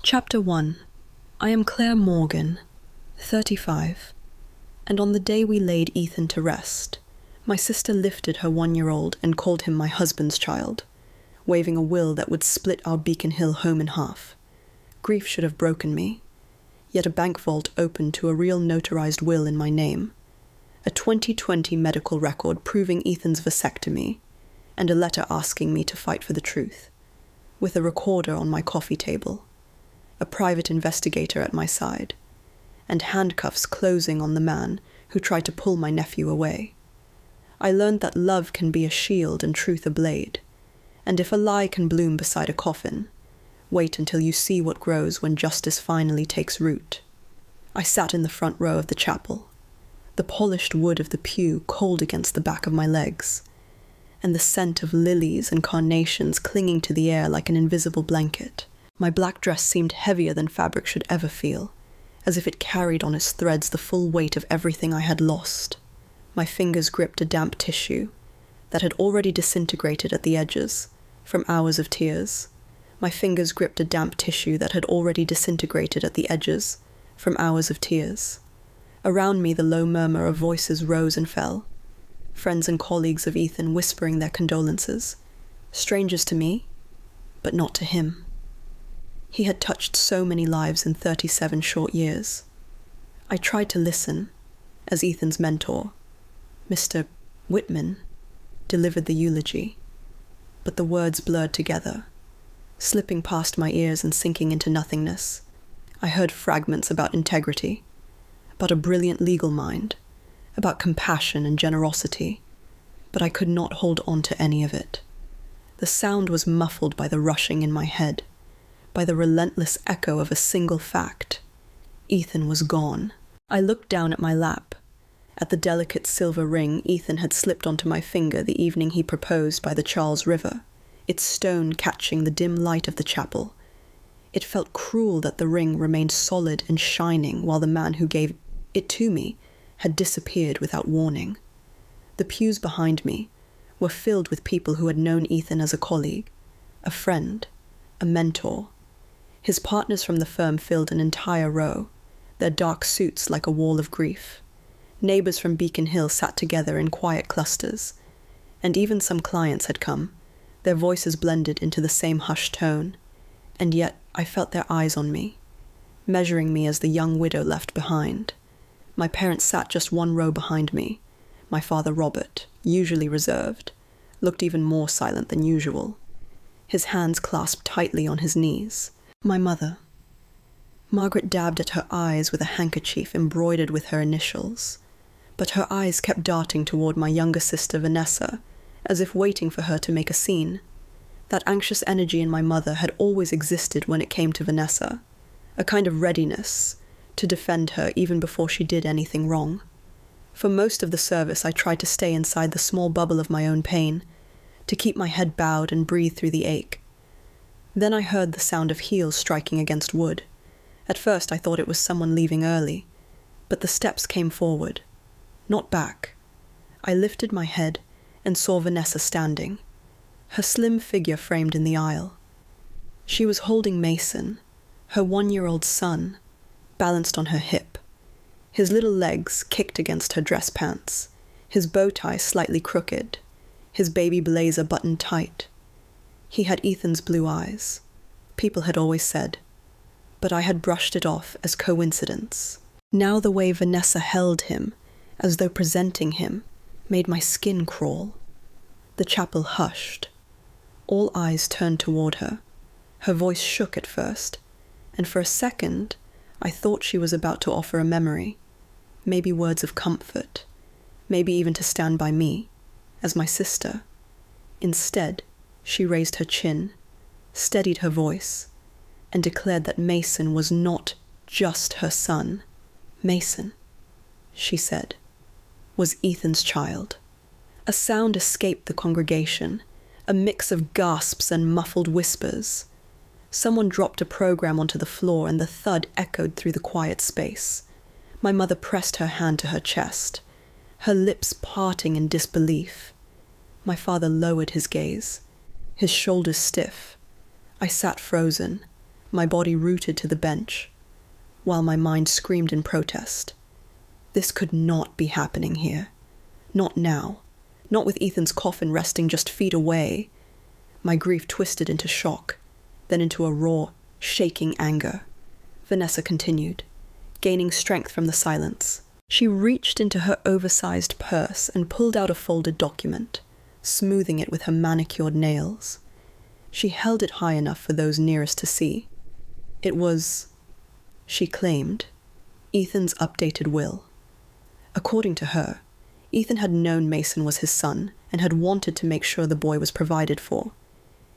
Chapter 1. I am Claire Morgan, 35, and on the day we laid Ethan to rest, my sister lifted her 1-year-old and called him my husband's child, waving a will that would split our Beacon Hill home in half. Grief should have broken me, yet a bank vault opened to a real notarized will in my name, a 2020 medical record proving Ethan's vasectomy, and a letter asking me to fight for the truth, with a recorder on my coffee table, a private investigator at my side, and handcuffs closing on the man who tried to pull my nephew away. I learned that love can be a shield and truth a blade, and if a lie can bloom beside a coffin, wait until you see what grows when justice finally takes root. I sat in the front row of the chapel, the polished wood of the pew cold against the back of my legs, and the scent of lilies and carnations clinging to the air like an invisible blanket. My black dress seemed heavier than fabric should ever feel, as if it carried on its threads the full weight of everything I had lost. My fingers gripped a damp tissue that had already disintegrated at the edges from hours of tears. My fingers gripped a damp tissue that had already disintegrated at the edges from hours of tears. Around me the low murmur of voices rose and fell, friends and colleagues of Ethan whispering their condolences, strangers to me, but not to him. He had touched so many lives in 37 short years. I tried to listen as Ethan's mentor, Mr. Whitman, delivered the eulogy, but the words blurred together, slipping past my ears and sinking into nothingness. I heard fragments about integrity, about a brilliant legal mind, about compassion and generosity, but I could not hold on to any of it. The sound was muffled by the rushing in my head, by the relentless echo of a single fact. Ethan was gone. I looked down at my lap, at the delicate silver ring Ethan had slipped onto my finger the evening he proposed by the Charles River, its stone catching the dim light of the chapel. It felt cruel that the ring remained solid and shining while the man who gave it to me had disappeared without warning. The pews behind me were filled with people who had known Ethan as a colleague, a friend, a mentor. His partners from the firm filled an entire row, their dark suits like a wall of grief. Neighbors from Beacon Hill sat together in quiet clusters, and even some clients had come, their voices blended into the same hushed tone, and yet I felt their eyes on me, measuring me as the young widow left behind. My parents sat just one row behind me. My father, Robert, usually reserved, looked even more silent than usual, his hands clasped tightly on his knees. My mother. Margaret dabbed at her eyes with a handkerchief embroidered with her initials, but her eyes kept darting toward my younger sister Vanessa, as if waiting for her to make a scene. That anxious energy in my mother had always existed when it came to Vanessa, a kind of readiness to defend her even before she did anything wrong. For most of the service I tried to stay inside the small bubble of my own pain, to keep my head bowed and breathe through the ache. Then I heard the sound of heels striking against wood. At first I thought it was someone leaving early, but the steps came forward, not back. I lifted my head and saw Vanessa standing, her slim figure framed in the aisle. She was holding Mason, her 1-year-old son, balanced on her hip. His little legs kicked against her dress pants, his bow tie slightly crooked, his baby blazer buttoned tight. He had Ethan's blue eyes, people had always said, but I had brushed it off as coincidence. Now the way Vanessa held him, as though presenting him, made my skin crawl. The chapel hushed. All eyes turned toward her. Her voice shook at first, and for a second I thought she was about to offer a memory, maybe words of comfort, maybe even to stand by me, as my sister. Instead, she raised her chin, steadied her voice, and declared that Mason was not just her son. Mason, she said, was Ethan's child. A sound escaped the congregation, a mix of gasps and muffled whispers. Someone dropped a program onto the floor and the thud echoed through the quiet space. My mother pressed her hand to her chest, her lips parting in disbelief. My father lowered his gaze, his shoulders stiff. I sat frozen, my body rooted to the bench, while my mind screamed in protest. This could not be happening here. Not now. Not with Ethan's coffin resting just feet away. My grief twisted into shock, then into a raw, shaking anger. Vanessa continued, gaining strength from the silence. She reached into her oversized purse and pulled out a folded document, smoothing it with her manicured nails. She held it high enough for those nearest to see. It was, she claimed, Ethan's updated will. According to her, Ethan had known Mason was his son and had wanted to make sure the boy was provided for.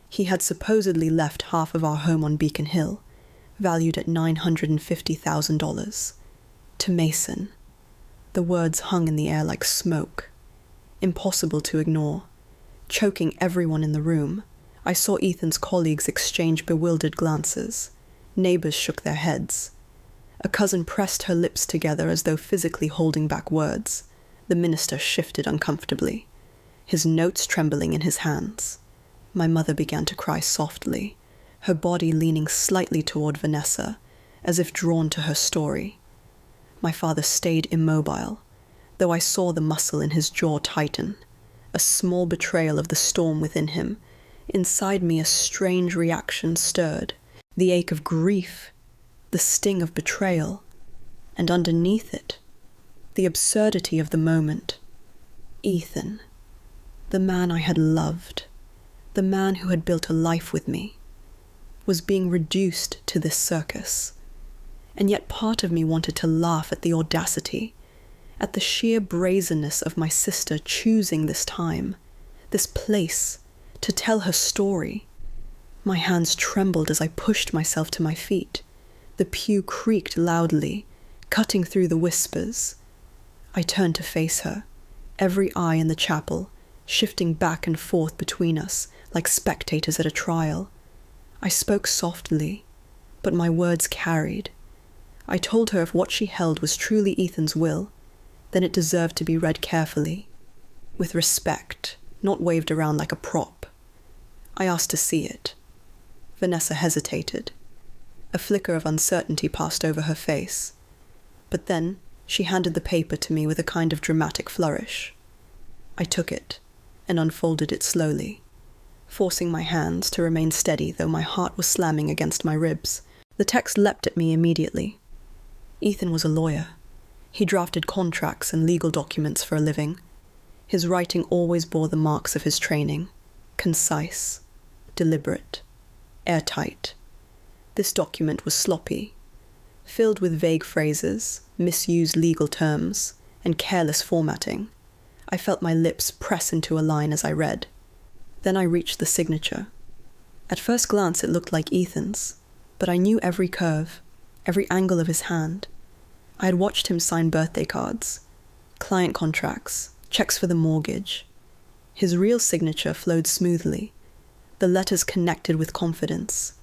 He had supposedly left half of our home on Beacon Hill, valued at $950,000, to Mason. The words hung in the air like smoke, impossible to ignore. Choking everyone in the room, I saw Ethan's colleagues exchange bewildered glances. Neighbors shook their heads. A cousin pressed her lips together as though physically holding back words. The minister shifted uncomfortably, his notes trembling in his hands. My mother began to cry softly, her body leaning slightly toward Vanessa, as if drawn to her story. My father stayed immobile, though I saw the muscle in his jaw tighten, a small betrayal of the storm within him. Inside me a strange reaction stirred, the ache of grief, the sting of betrayal, and underneath it, the absurdity of the moment. Ethan, the man I had loved, the man who had built a life with me, was being reduced to this circus. And yet part of me wanted to laugh at the audacity, at the sheer brazenness of my sister choosing this time, this place, to tell her story. My hands trembled as I pushed myself to my feet. The pew creaked loudly, cutting through the whispers. I turned to face her, every eye in the chapel, shifting back and forth between us like spectators at a trial. I spoke softly, but my words carried. I told her if what she held was truly Ethan's will, then it deserved to be read carefully, with respect, not waved around like a prop. I asked to see it. Vanessa hesitated. A flicker of uncertainty passed over her face, but then she handed the paper to me with a kind of dramatic flourish. I took it and unfolded it slowly, forcing my hands to remain steady though my heart was slamming against my ribs. The text leapt at me immediately. Ethan was a lawyer. He drafted contracts and legal documents for a living. His writing always bore the marks of his training, concise, deliberate, airtight. This document was sloppy, filled with vague phrases, misused legal terms, and careless formatting. I felt my lips press into a line as I read. Then I reached the signature. At first glance it looked like Ethan's, but I knew every curve, every angle of his hand. I had watched him sign birthday cards, client contracts, checks for the mortgage. His real signature flowed smoothly. The letters connected with confidence.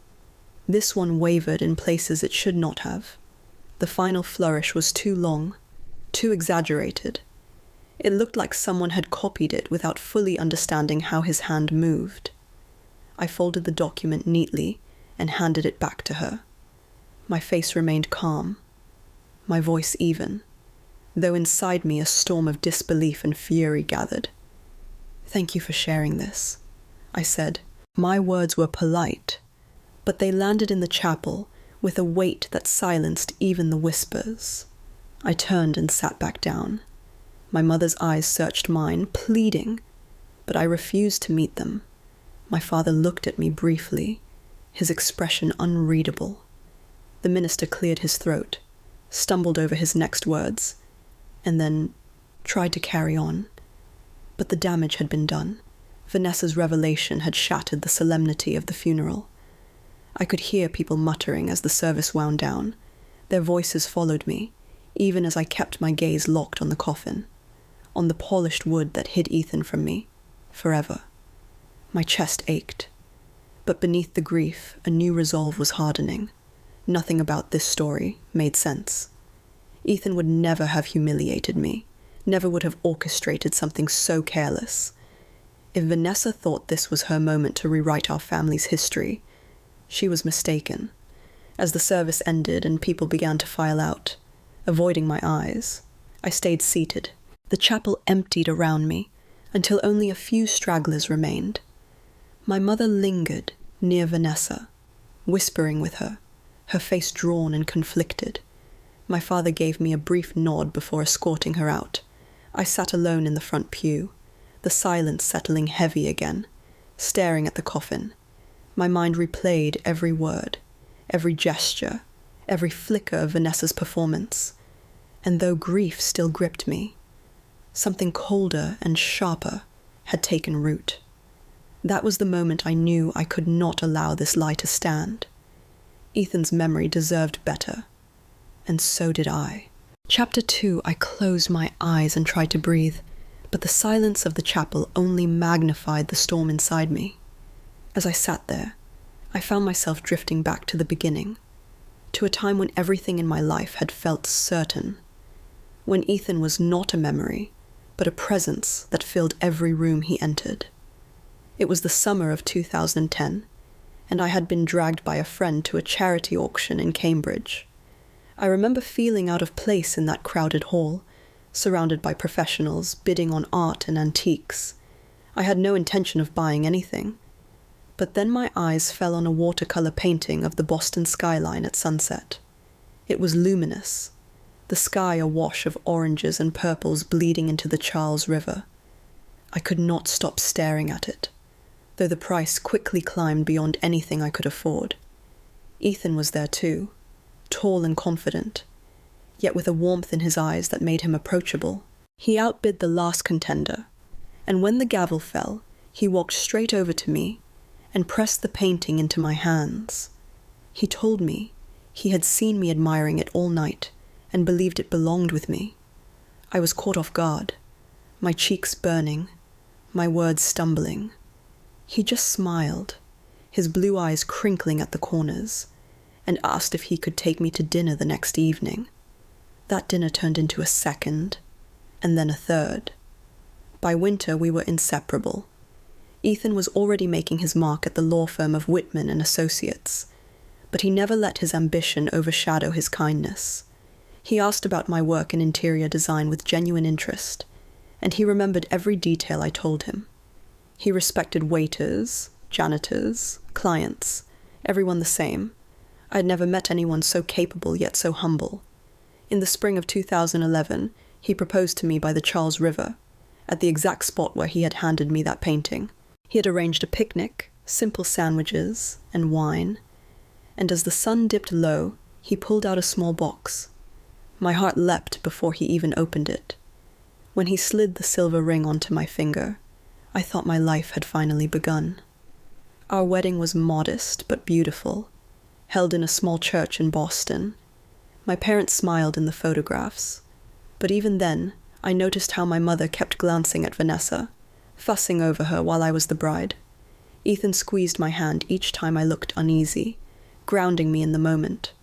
This one wavered in places it should not have. The final flourish was too long, too exaggerated. It looked like someone had copied it without fully understanding how his hand moved. I folded the document neatly and handed it back to her. My face remained calm, my voice even, though inside me a storm of disbelief and fury gathered. "Thank you for sharing this," I said. My words were polite, but they landed in the chapel with a weight that silenced even the whispers. I turned and sat back down. My mother's eyes searched mine, pleading, but I refused to meet them. My father looked at me briefly, his expression unreadable. The minister cleared his throat, stumbled over his next words, and then tried to carry on. But the damage had been done. Vanessa's revelation had shattered the solemnity of the funeral. I could hear people muttering as the service wound down. Their voices followed me, even as I kept my gaze locked on the coffin, on the polished wood that hid Ethan from me, forever. My chest ached, but beneath the grief, a new resolve was hardening. Nothing about this story made sense. Ethan would never have humiliated me, never would have orchestrated something so careless. If Vanessa thought this was her moment to rewrite our family's history, she was mistaken. As the service ended and people began to file out, avoiding my eyes, I stayed seated. The chapel emptied around me until only a few stragglers remained. My mother lingered near Vanessa, whispering with her, her face drawn and conflicted. My father gave me a brief nod before escorting her out. I sat alone in the front pew, the silence settling heavy again, staring at the coffin. My mind replayed every word, every gesture, every flicker of Vanessa's performance. And though grief still gripped me, something colder and sharper had taken root. That was the moment I knew I could not allow this lie to stand. Ethan's memory deserved better, and so did I. Chapter 2, I closed my eyes and tried to breathe, but the silence of the chapel only magnified the storm inside me. As I sat there, I found myself drifting back to the beginning, to a time when everything in my life had felt certain, when Ethan was not a memory, but a presence that filled every room he entered. It was the summer of 2010, and I had been dragged by a friend to a charity auction in Cambridge. I remember feeling out of place in that crowded hall, surrounded by professionals bidding on art and antiques. I had no intention of buying anything, but then my eyes fell on a watercolor painting of the Boston skyline at sunset. It was luminous, the sky a wash of oranges and purples bleeding into the Charles River. I could not stop staring at it, though the price quickly climbed beyond anything I could afford. Ethan was there too, tall and confident, yet with a warmth in his eyes that made him approachable. He outbid the last contender, and when the gavel fell, he walked straight over to me and pressed the painting into my hands. He told me he had seen me admiring it all night and believed it belonged with me. I was caught off guard, my cheeks burning, my words stumbling. He just smiled, his blue eyes crinkling at the corners, and asked if he could take me to dinner the next evening. That dinner turned into a second, and then a third. By winter, we were inseparable. Ethan was already making his mark at the law firm of Whitman and Associates, but he never let his ambition overshadow his kindness. He asked about my work in interior design with genuine interest, and he remembered every detail I told him. He respected waiters, janitors, clients, everyone the same. I had never met anyone so capable yet so humble. In the spring of 2011, he proposed to me by the Charles River, at the exact spot where he had handed me that painting. He had arranged a picnic, simple sandwiches, and wine, and as the sun dipped low, he pulled out a small box. My heart leapt before he even opened it. When he slid the silver ring onto my finger, I thought my life had finally begun. Our wedding was modest but beautiful, held in a small church in Boston. My parents smiled in the photographs, but even then, I noticed how my mother kept glancing at Vanessa, fussing over her while I was the bride. Ethan squeezed my hand each time I looked uneasy, grounding me in the moment.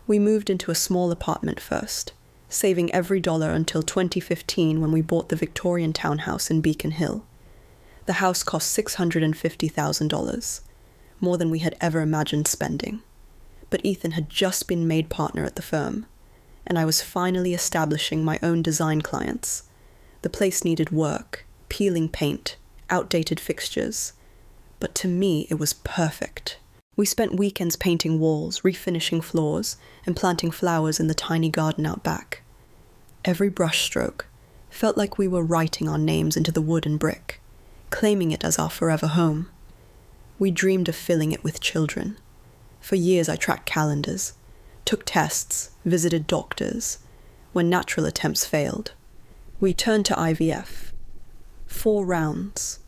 We moved into a small apartment first, saving every dollar until 2015 when we bought the Victorian townhouse in Beacon Hill. The house cost $650,000, more than we had ever imagined spending. But Ethan had just been made partner at the firm, and I was finally establishing my own design clients. The place needed work, peeling paint, outdated fixtures, but to me it was perfect. We spent weekends painting walls, refinishing floors, and planting flowers in the tiny garden out back. Every brushstroke felt like we were writing our names into the wood and brick, claiming it as our forever home. We dreamed of filling it with children. For years I tracked calendars, took tests, visited doctors. When natural attempts failed, we turned to IVF. 4 rounds.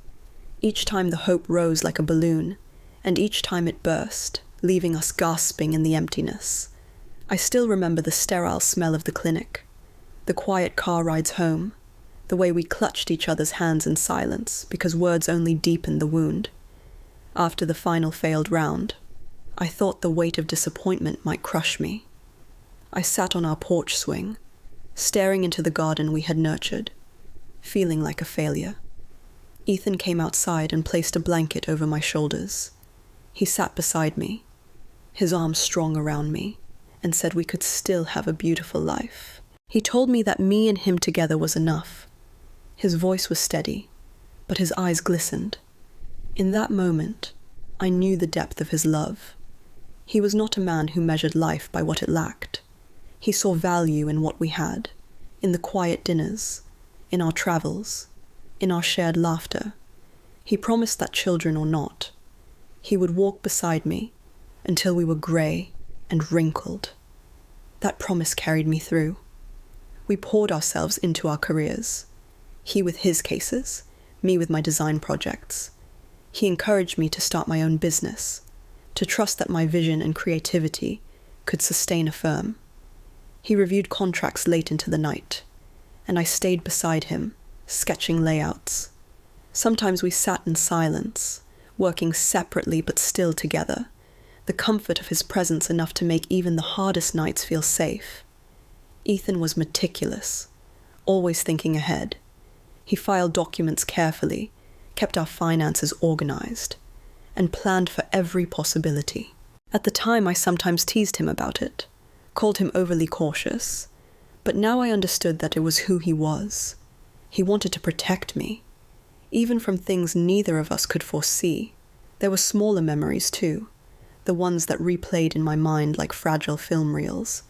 Each time the hope rose like a balloon, and each time it burst, leaving us gasping in the emptiness. I still remember the sterile smell of the clinic, the quiet car rides home, the way we clutched each other's hands in silence because words only deepened the wound. After the final failed round, I thought the weight of disappointment might crush me. I sat on our porch swing, staring into the garden we had nurtured, feeling like a failure. Ethan came outside and placed a blanket over my shoulders. He sat beside me, his arms strong around me, and said we could still have a beautiful life. He told me that me and him together was enough. His voice was steady, but his eyes glistened. In that moment, I knew the depth of his love. He was not a man who measured life by what it lacked. He saw value in what we had, in the quiet dinners, in our travels, in our shared laughter. He promised that, children or not, he would walk beside me until we were grey and wrinkled. That promise carried me through. We poured ourselves into our careers. He with his cases, me with my design projects. He encouraged me to start my own business, to trust that my vision and creativity could sustain a firm. He reviewed contracts late into the night, and I stayed beside him, sketching layouts. Sometimes we sat in silence, working separately but still together, the comfort of his presence enough to make even the hardest nights feel safe. Ethan was meticulous, always thinking ahead. He filed documents carefully, kept our finances organized, and planned for every possibility. At the time, I sometimes teased him about it, called him overly cautious, but now I understood that it was who he was. He wanted to protect me, even from things neither of us could foresee. There were smaller memories too, the ones that replayed in my mind like fragile film reels.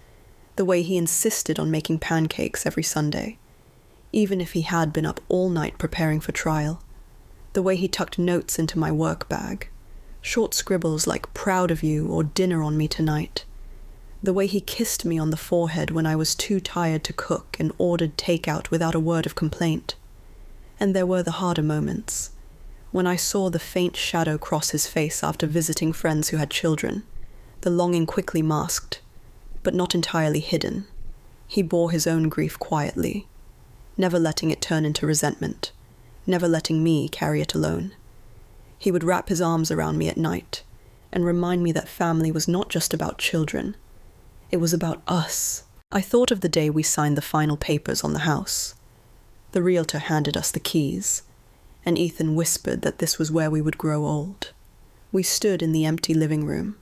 The way he insisted on making pancakes every Sunday, even if he had been up all night preparing for trial. The way he tucked notes into my work bag, short scribbles like "proud of you" or "dinner on me tonight." The way he kissed me on the forehead when I was too tired to cook and ordered takeout without a word of complaint. And there were the harder moments, when I saw the faint shadow cross his face after visiting friends who had children, the longing quickly masked, but not entirely hidden. He bore his own grief quietly, never letting it turn into resentment, never letting me carry it alone. He would wrap his arms around me at night and remind me that family was not just about children. It was about us. I thought of the day we signed the final papers on the house. The realtor handed us the keys, and Ethan whispered that this was where we would grow old. We stood in the empty living room,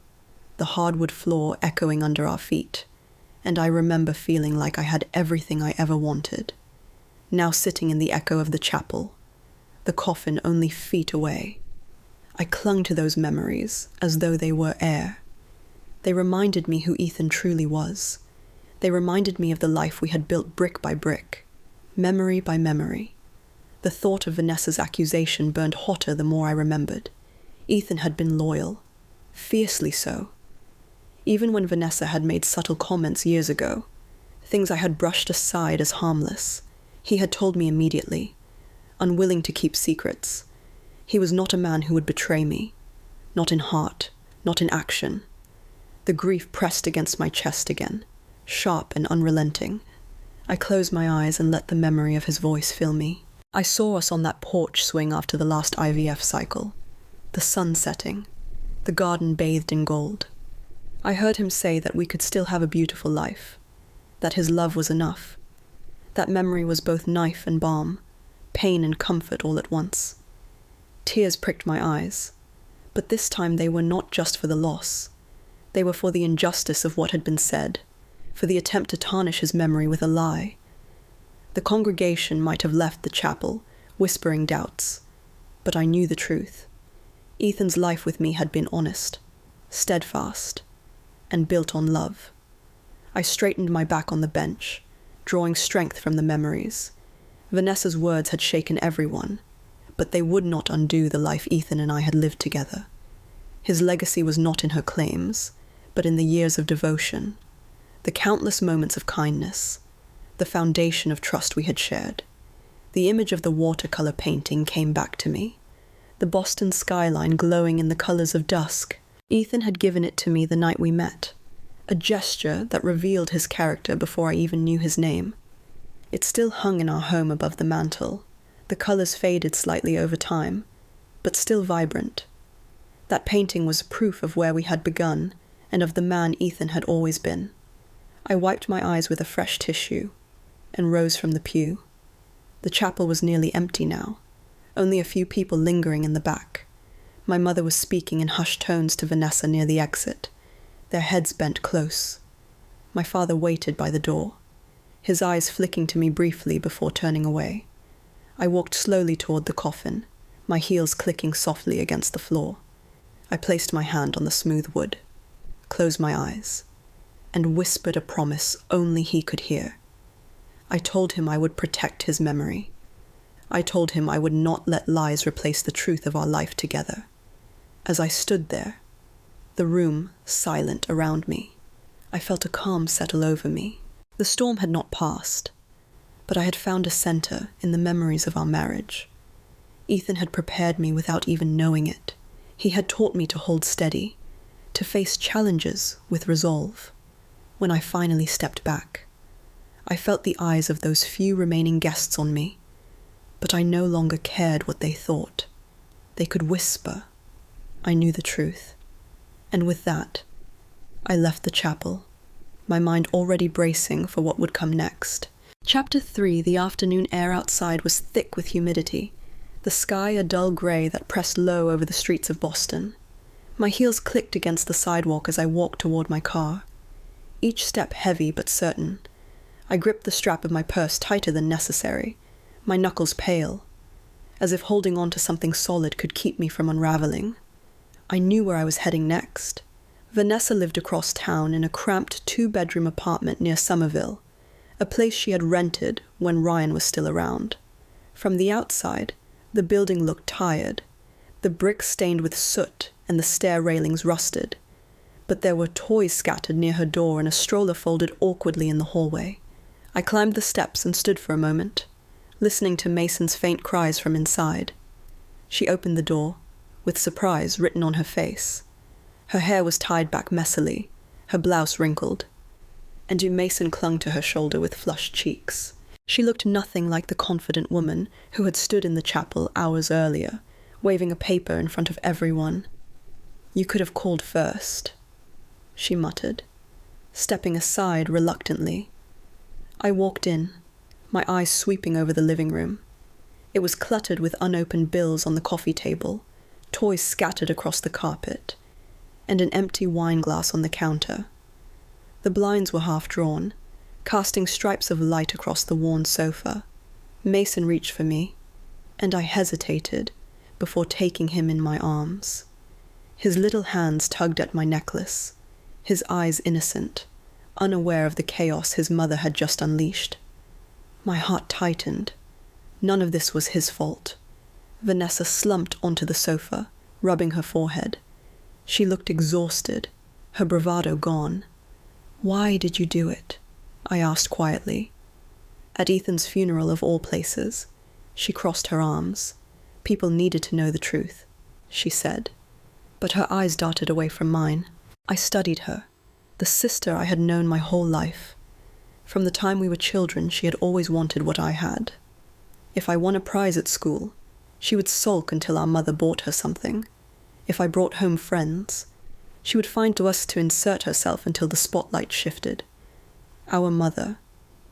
the hardwood floor echoing under our feet, and I remember feeling like I had everything I ever wanted. Now sitting in the echo of the chapel, the coffin only feet away, I clung to those memories as though they were air. They reminded me who Ethan truly was. They reminded me of the life we had built brick by brick, memory by memory. The thought of Vanessa's accusation burned hotter the more I remembered. Ethan had been loyal, fiercely so. Even when Vanessa had made subtle comments years ago, things I had brushed aside as harmless, he had told me immediately, unwilling to keep secrets. He was not a man who would betray me, not in heart, not in action. The grief pressed against my chest again, sharp and unrelenting. I closed my eyes and let the memory of his voice fill me. I saw us on that porch swing after the last IVF cycle, the sun setting, the garden bathed in gold. I heard him say that we could still have a beautiful life, that his love was enough. That memory was both knife and balm, pain and comfort all at once. Tears pricked my eyes, but this time they were not just for the loss. They were for the injustice of what had been said, for the attempt to tarnish his memory with a lie. The congregation might have left the chapel, whispering doubts, but I knew the truth. Ethan's life with me had been honest, steadfast, and built on love. I straightened my back on the bench, drawing strength from the memories. Vanessa's words had shaken everyone, but they would not undo the life Ethan and I had lived together. His legacy was not in her claims, but in the years of devotion, the countless moments of kindness, the foundation of trust we had shared. The image of the watercolor painting came back to me, the Boston skyline glowing in the colors of dusk. Ethan had given it to me the night we met, a gesture that revealed his character before I even knew his name. It still hung in our home above the mantel, the colors faded slightly over time, but still vibrant. That painting was proof of where we had begun and of the man Ethan had always been. I wiped my eyes with a fresh tissue and rose from the pew. The chapel was nearly empty now, only a few people lingering in the back. My mother was speaking in hushed tones to Vanessa near the exit, their heads bent close. My father waited by the door, his eyes flicking to me briefly before turning away. I walked slowly toward the coffin, my heels clicking softly against the floor. I placed my hand on the smooth wood, closed my eyes, and whispered a promise only he could hear. I told him I would protect his memory. I told him I would not let lies replace the truth of our life together. As I stood there, the room silent around me, I felt a calm settle over me. The storm had not passed, but I had found a center in the memories of our marriage. Ethan had prepared me without even knowing it. He had taught me to hold steady, to face challenges with resolve. When I finally stepped back, I felt the eyes of those few remaining guests on me, but I no longer cared what they thought. They could whisper. I knew the truth. And with that, I left the chapel, my mind already bracing for what would come next. Chapter 3. The afternoon air outside was thick with humidity, the sky a dull grey that pressed low over the streets of Boston. My heels clicked against the sidewalk as I walked toward my car, each step heavy but certain. I gripped the strap of my purse tighter than necessary, my knuckles pale, as if holding on to something solid could keep me from unraveling. I knew where I was heading next. Vanessa lived across town in a cramped 2-bedroom apartment near Somerville, a place she had rented when Ryan was still around. From the outside, the building looked tired, the bricks stained with soot and the stair railings rusted, but there were toys scattered near her door and a stroller folded awkwardly in the hallway. I climbed the steps and stood for a moment, listening to Mason's faint cries from inside. She opened the door, with surprise written on her face. Her hair was tied back messily, her blouse wrinkled, and Mason clung to her shoulder with flushed cheeks. She looked nothing like the confident woman who had stood in the chapel hours earlier, waving a paper in front of everyone. "You could have called first," she muttered, stepping aside reluctantly. I walked in, my eyes sweeping over the living room. It was cluttered with unopened bills on the coffee table, toys scattered across the carpet, and an empty wine glass on the counter. The blinds were half drawn, casting stripes of light across the worn sofa. Mason reached for me, and I hesitated before taking him in my arms. His little hands tugged at my necklace, his eyes innocent, unaware of the chaos his mother had just unleashed. My heart tightened. None of this was his fault. Vanessa slumped onto the sofa, rubbing her forehead. She looked exhausted, her bravado gone. "Why did you do it?" I asked quietly. At Ethan's funeral of all places, she crossed her arms. "People needed to know the truth," she said. But her eyes darted away from mine. I studied her, the sister I had known my whole life. From the time we were children, she had always wanted what I had. If I won a prize at school, she would sulk until our mother bought her something. If I brought home friends, she would find to us to insert herself until the spotlight shifted. Our mother,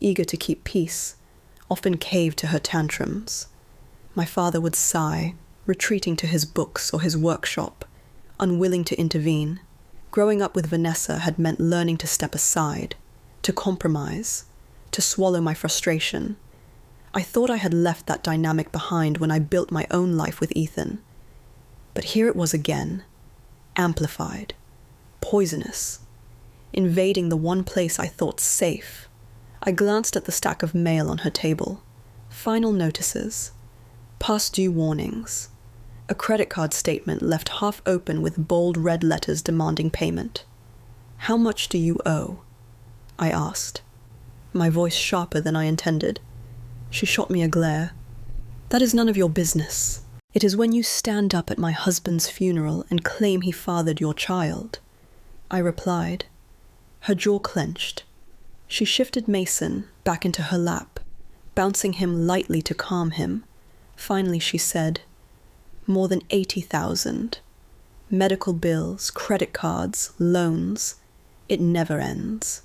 eager to keep peace, often caved to her tantrums. My father would sigh, retreating to his books or his workshop, unwilling to intervene. Growing up with Vanessa had meant learning to step aside, to compromise, to swallow my frustration. I thought I had left that dynamic behind when I built my own life with Ethan. But here it was again, amplified, poisonous, invading the one place I thought safe. I glanced at the stack of mail on her table. Final notices, past due warnings, a credit card statement left half open with bold red letters demanding payment. "How much do you owe?" I asked, my voice sharper than I intended. She shot me a glare. "That is none of your business. It is when you stand up at my husband's funeral and claim he fathered your child," I replied. Her jaw clenched. She shifted Mason back into her lap, bouncing him lightly to calm him. Finally she said, "More than 80,000. Medical bills, credit cards, loans. It never ends."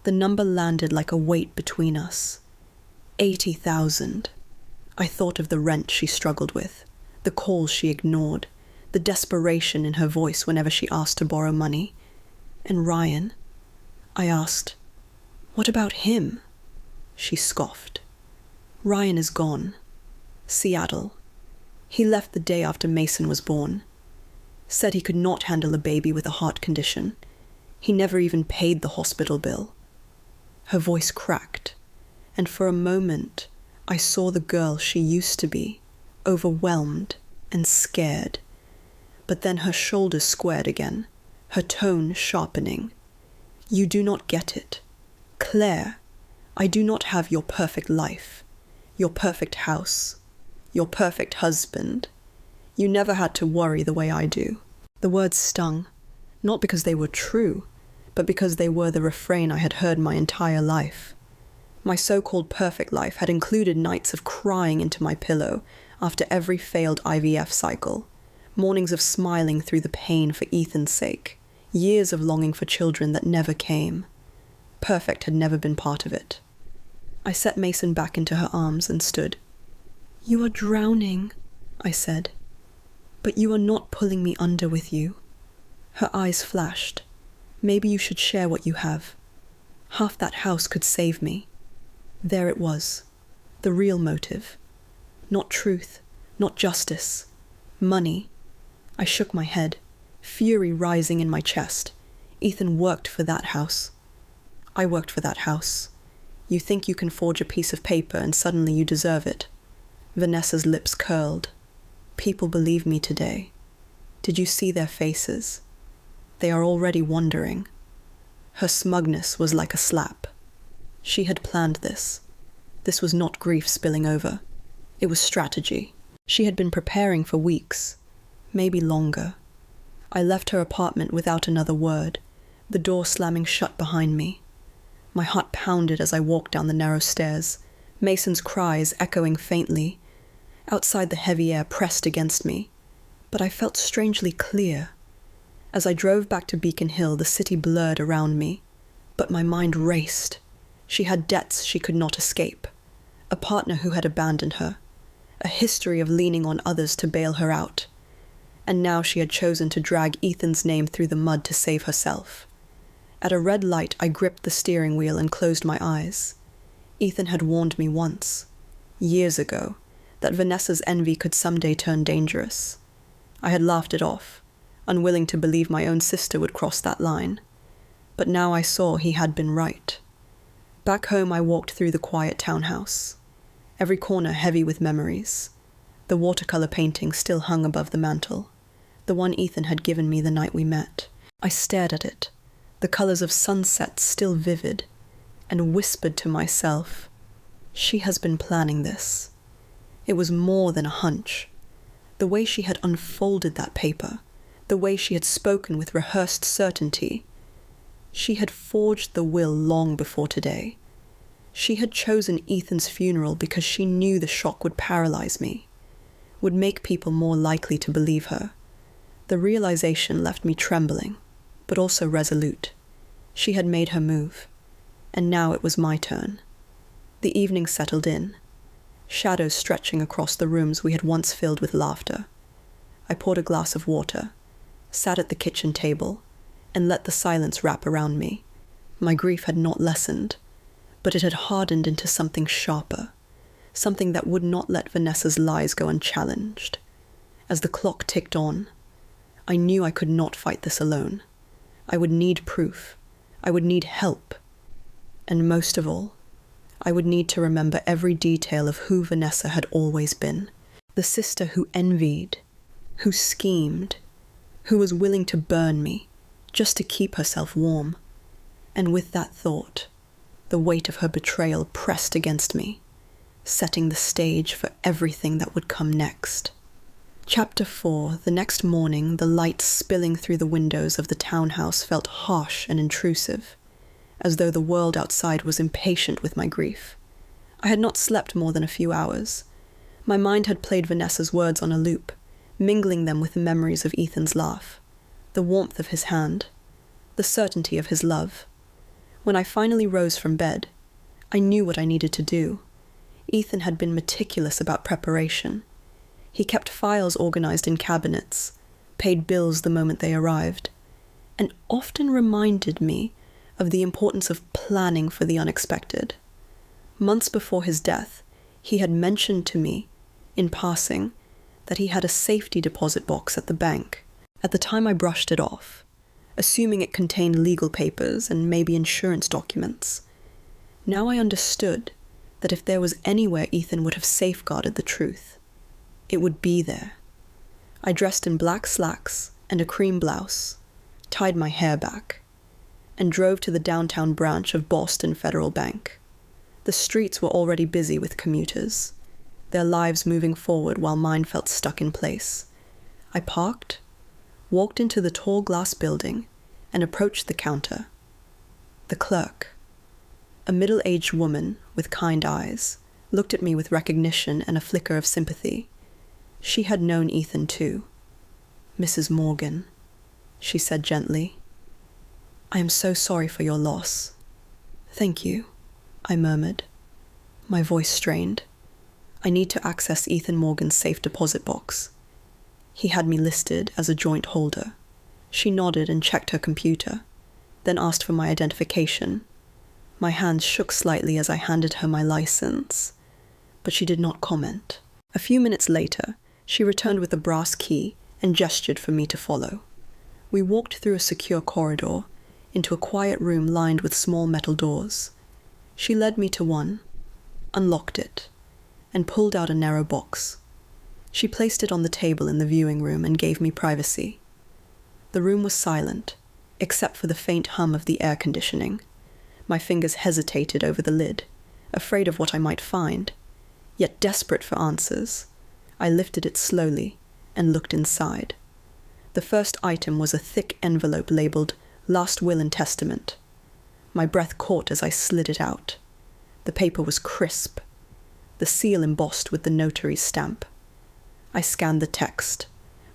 The number landed like a weight between us. 80,000. I thought of the rent she struggled with, the calls she ignored, the desperation in her voice whenever she asked to borrow money. And Ryan? I asked. What about him? She scoffed. Ryan is gone. Seattle. He left the day after Mason was born. Said he could not handle a baby with a heart condition. He never even paid the hospital bill. Her voice cracked, and for a moment I saw the girl she used to be, overwhelmed and scared. But then her shoulders squared again, her tone sharpening. You do not get it. Claire, I do not have your perfect life, your perfect house, your perfect husband. You never had to worry the way I do. The words stung, not because they were true, but because they were the refrain I had heard my entire life. My so-called perfect life had included nights of crying into my pillow after every failed IVF cycle, mornings of smiling through the pain for Ethan's sake, years of longing for children that never came. Perfect had never been part of it. I set Mason back into her arms and stood. You are drowning, I said. But you are not pulling me under with you. Her eyes flashed. Maybe you should share what you have. Half that house could save me. There it was. The real motive. Not truth, not justice. Money. I shook my head, fury rising in my chest. Ethan worked for that house. I worked for that house. You think you can forge a piece of paper and suddenly you deserve it. Vanessa's lips curled. People believe me today. Did you see their faces? They are already wondering. Her smugness was like a slap. She had planned this. This was not grief spilling over. It was strategy. She had been preparing for weeks, maybe longer. I left her apartment without another word, the door slamming shut behind me. My heart pounded as I walked down the narrow stairs, Mason's cries echoing faintly. Outside the heavy air pressed against me, but I felt strangely clear. As I drove back to Beacon Hill, the city blurred around me, but my mind raced. She had debts she could not escape, a partner who had abandoned her, a history of leaning on others to bail her out, and now she had chosen to drag Ethan's name through the mud to save herself. At a red light, I gripped the steering wheel and closed my eyes. Ethan had warned me once, years ago, that Vanessa's envy could someday turn dangerous. I had laughed it off, unwilling to believe my own sister would cross that line. But now I saw he had been right. Back home I walked through the quiet townhouse, every corner heavy with memories. The watercolor painting still hung above the mantel, the one Ethan had given me the night we met. I stared at it, the colors of sunset still vivid, and whispered to myself, she has been planning this. It was more than a hunch. The way she had unfolded that paper, the way she had spoken with rehearsed certainty. She had forged the will long before today. She had chosen Ethan's funeral because she knew the shock would paralyze me, would make people more likely to believe her. The realization left me trembling, but also resolute. She had made her move, and now it was my turn. The evening settled in, shadows stretching across the rooms we had once filled with laughter. I poured a glass of water, sat at the kitchen table, and let the silence wrap around me. My grief had not lessened, but it had hardened into something sharper, something that would not let Vanessa's lies go unchallenged. As the clock ticked on, I knew I could not fight this alone. I would need proof. I would need help. And most of all, I would need to remember every detail of who Vanessa had always been. The sister who envied, who schemed, who was willing to burn me just to keep herself warm. And with that thought, the weight of her betrayal pressed against me, setting the stage for everything that would come next. Chapter 4. The next morning, the light spilling through the windows of the townhouse felt harsh and intrusive, as though the world outside was impatient with my grief. I had not slept more than a few hours. My mind had played Vanessa's words on a loop, mingling them with the memories of Ethan's laugh, the warmth of his hand, the certainty of his love. When I finally rose from bed, I knew what I needed to do. Ethan had been meticulous about preparation. He kept files organized in cabinets, paid bills the moment they arrived, and often reminded me of the importance of planning for the unexpected. Months before his death, he had mentioned to me, in passing, that he had a safety deposit box at the bank. At the time I brushed it off, assuming it contained legal papers and maybe insurance documents. Now I understood that if there was anywhere Ethan would have safeguarded the truth, it would be there. I dressed in black slacks and a cream blouse, tied my hair back, and drove to the downtown branch of Boston Federal Bank. The streets were already busy with commuters, their lives moving forward while mine felt stuck in place. I parked, walked into the tall glass building, and approached the counter. The clerk, a middle-aged woman with kind eyes, looked at me with recognition and a flicker of sympathy. She had known Ethan too. "Mrs. Morgan," she said gently. "I am so sorry for your loss." "Thank you," I murmured, my voice strained. "I need to access Ethan Morgan's safe deposit box. He had me listed as a joint holder." She nodded and checked her computer, then asked for my identification. My hands shook slightly as I handed her my license, but she did not comment. A few minutes later, she returned with a brass key and gestured for me to follow. We walked through a secure corridor into a quiet room lined with small metal doors. She led me to one, unlocked it, and pulled out a narrow box. She placed it on the table in the viewing room and gave me privacy. The room was silent, except for the faint hum of the air conditioning. My fingers hesitated over the lid, afraid of what I might find, yet desperate for answers. I lifted it slowly and looked inside. The first item was a thick envelope labeled "Last Will and Testament." My breath caught as I slid it out. The paper was crisp, the seal embossed with the notary's stamp. I scanned the text,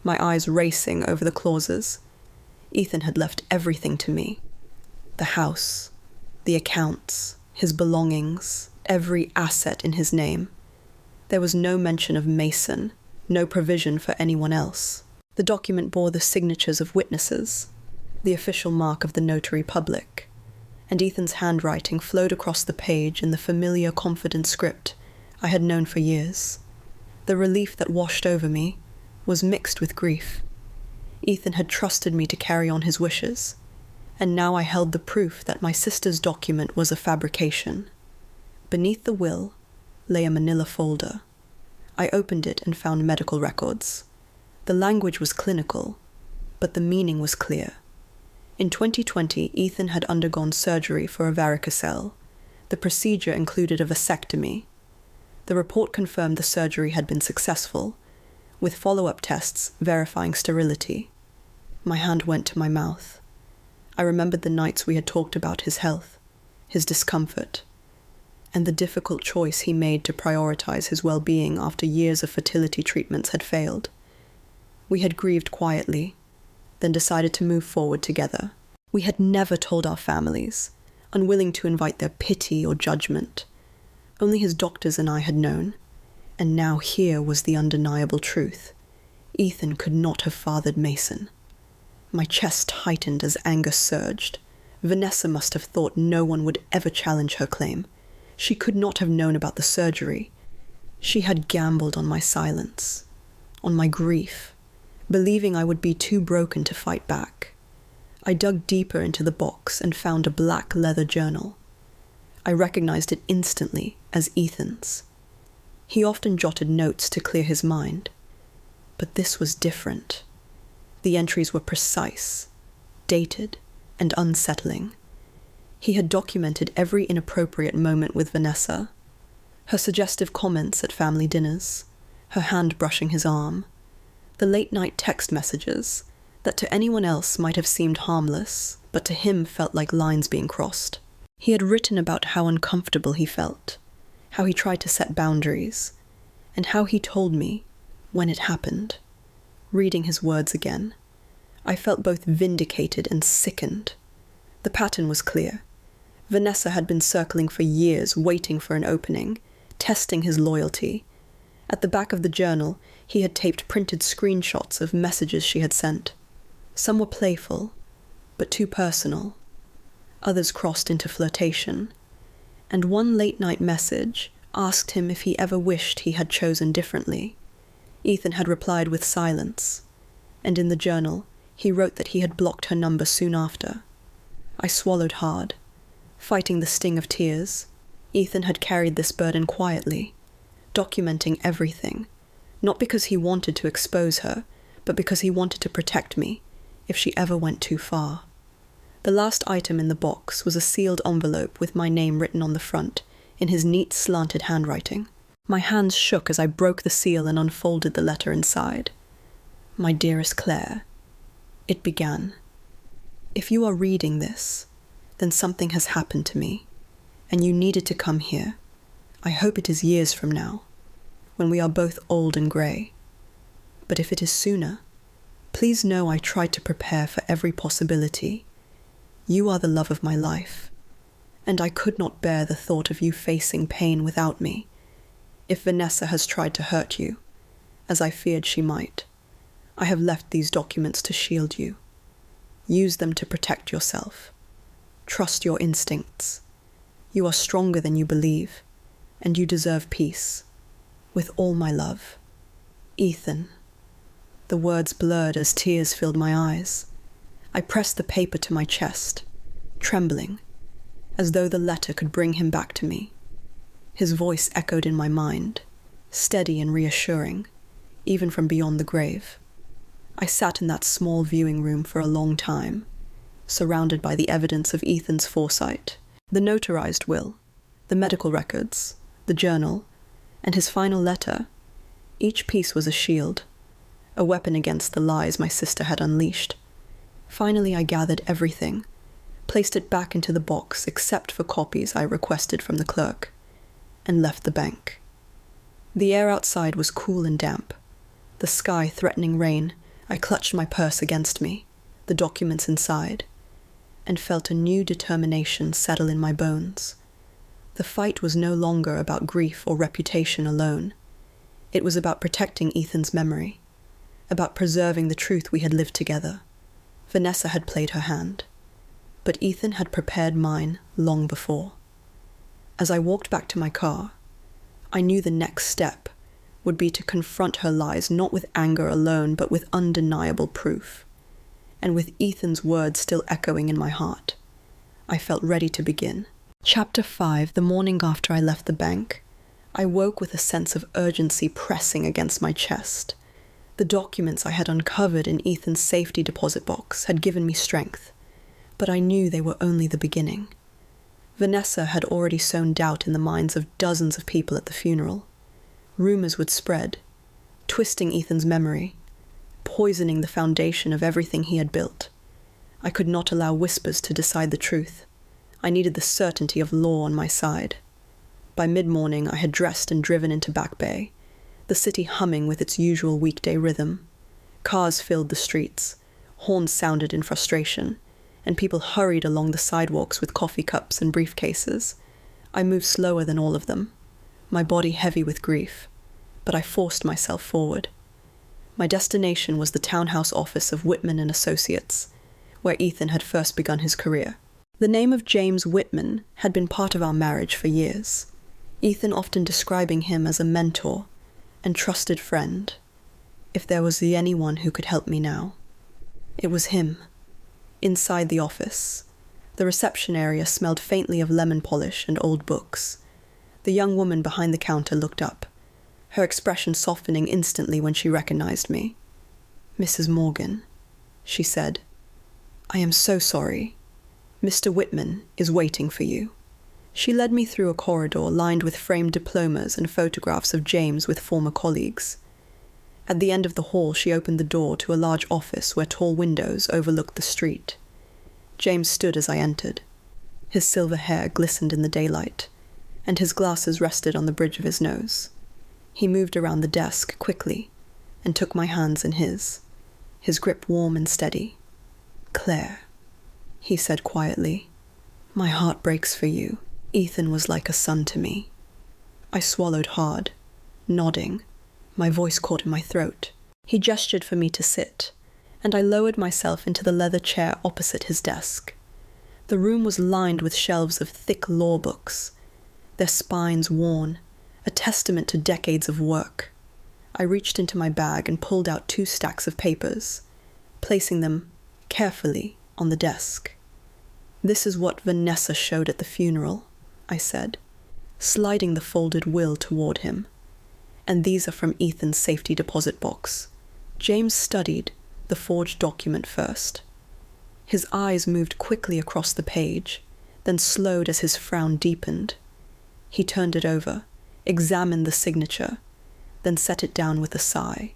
my eyes racing over the clauses. Ethan had left everything to me. The house, the accounts, his belongings, every asset in his name. There was no mention of Mason, no provision for anyone else. The document bore the signatures of witnesses, the official mark of the notary public, and Ethan's handwriting flowed across the page in the familiar, confident script I had known for years. The relief that washed over me was mixed with grief. Ethan had trusted me to carry on his wishes, and now I held the proof that my sister's document was a fabrication. Beneath the will lay a manila folder. I opened it and found medical records. The language was clinical, but the meaning was clear. In 2020, Ethan had undergone surgery for a varicocele. The procedure included a vasectomy. The report confirmed the surgery had been successful, with follow-up tests verifying sterility. My hand went to my mouth. I remembered the nights we had talked about his health, his discomfort, and the difficult choice he made to prioritize his well-being after years of fertility treatments had failed. We had grieved quietly, then decided to move forward together. We had never told our families, unwilling to invite their pity or judgment. Only his doctors and I had known, and now here was the undeniable truth. Ethan could not have fathered Mason. My chest tightened as anger surged. Vanessa must have thought no one would ever challenge her claim. She could not have known about the surgery. She had gambled on my silence, on my grief, believing I would be too broken to fight back. I dug deeper into the box and found a black leather journal. I recognized it instantly as Ethan's. He often jotted notes to clear his mind, but this was different. The entries were precise, dated, and unsettling. He had documented every inappropriate moment with Vanessa, her suggestive comments at family dinners, her hand brushing his arm, the late-night text messages that to anyone else might have seemed harmless, but to him felt like lines being crossed. He had written about how uncomfortable he felt, how he tried to set boundaries, and how he told me when it happened. Reading his words again, I felt both vindicated and sickened. The pattern was clear. Vanessa had been circling for years, waiting for an opening, testing his loyalty. At the back of the journal, he had taped printed screenshots of messages she had sent. Some were playful, but too personal. Others crossed into flirtation, and one late-night message asked him if he ever wished he had chosen differently. Ethan had replied with silence, and in the journal he wrote that he had blocked her number soon after. I swallowed hard, fighting the sting of tears. Ethan had carried this burden quietly, documenting everything, not because he wanted to expose her, but because he wanted to protect me if she ever went too far. The last item in the box was a sealed envelope with my name written on the front, in his neat, slanted handwriting. My hands shook as I broke the seal and unfolded the letter inside. My dearest Claire, it began. If you are reading this, then something has happened to me, and you needed to come here. I hope it is years from now, when we are both old and grey. But if it is sooner, please know I tried to prepare for every possibility. You are the love of my life, and I could not bear the thought of you facing pain without me. If Vanessa has tried to hurt you, as I feared she might, I have left these documents to shield you. Use them to protect yourself. Trust your instincts. You are stronger than you believe, and you deserve peace. With all my love. Ethan. The words blurred as tears filled my eyes. I pressed the paper to my chest, trembling, as though the letter could bring him back to me. His voice echoed in my mind, steady and reassuring, even from beyond the grave. I sat in that small viewing room for a long time, surrounded by the evidence of Ethan's foresight, the notarized will, the medical records, the journal, and his final letter. Each piece was a shield, a weapon against the lies my sister had unleashed. Finally, I gathered everything, placed it back into the box except for copies I requested from the clerk, and left the bank. The air outside was cool and damp, the sky threatening rain. I clutched my purse against me, the documents inside, and felt a new determination settle in my bones. The fight was no longer about grief or reputation alone. It was about protecting Ethan's memory, about preserving the truth we had lived together. Vanessa had played her hand, but Ethan had prepared mine long before. As I walked back to my car, I knew the next step would be to confront her lies not with anger alone, but with undeniable proof. And with Ethan's words still echoing in my heart, I felt ready to begin. Chapter 5. The morning after I left the bank, I woke with a sense of urgency pressing against my chest. The documents I had uncovered in Ethan's safety deposit box had given me strength, but I knew they were only the beginning. Vanessa had already sown doubt in the minds of dozens of people at the funeral. Rumors would spread, twisting Ethan's memory, poisoning the foundation of everything he had built. I could not allow whispers to decide the truth. I needed the certainty of law on my side. By mid-morning, I had dressed and driven into Back Bay, the city humming with its usual weekday rhythm. Cars filled the streets, horns sounded in frustration, and people hurried along the sidewalks with coffee cups and briefcases. I moved slower than all of them, my body heavy with grief, but I forced myself forward. My destination was the townhouse office of Whitman and Associates, where Ethan had first begun his career. The name of James Whitman had been part of our marriage for years, Ethan often describing him as a mentor and trusted friend. If there was anyone who could help me now, it was him. Inside the office, the reception area smelled faintly of lemon polish and old books. The young woman behind the counter looked up, her expression softening instantly when she recognized me. "Mrs. Morgan," she said, "I am so sorry. Mr. Whitman is waiting for you." She led me through a corridor lined with framed diplomas and photographs of James with former colleagues. At the end of the hall, she opened the door to a large office where tall windows overlooked the street. James stood as I entered. His silver hair glistened in the daylight, and his glasses rested on the bridge of his nose. He moved around the desk quickly and took my hands in his grip warm and steady. "Claire," he said quietly, "my heart breaks for you. Ethan was like a son to me." I swallowed hard, nodding, my voice caught in my throat. He gestured for me to sit, and I lowered myself into the leather chair opposite his desk. The room was lined with shelves of thick law books, their spines worn, a testament to decades of work. I reached into my bag and pulled out 2 stacks of papers, placing them carefully on the desk. "This is what Vanessa showed at the funeral," I said, sliding the folded will toward him. "And these are from Ethan's safety deposit box." James studied the forged document first. His eyes moved quickly across the page, then slowed as his frown deepened. He turned it over, examined the signature, then set it down with a sigh.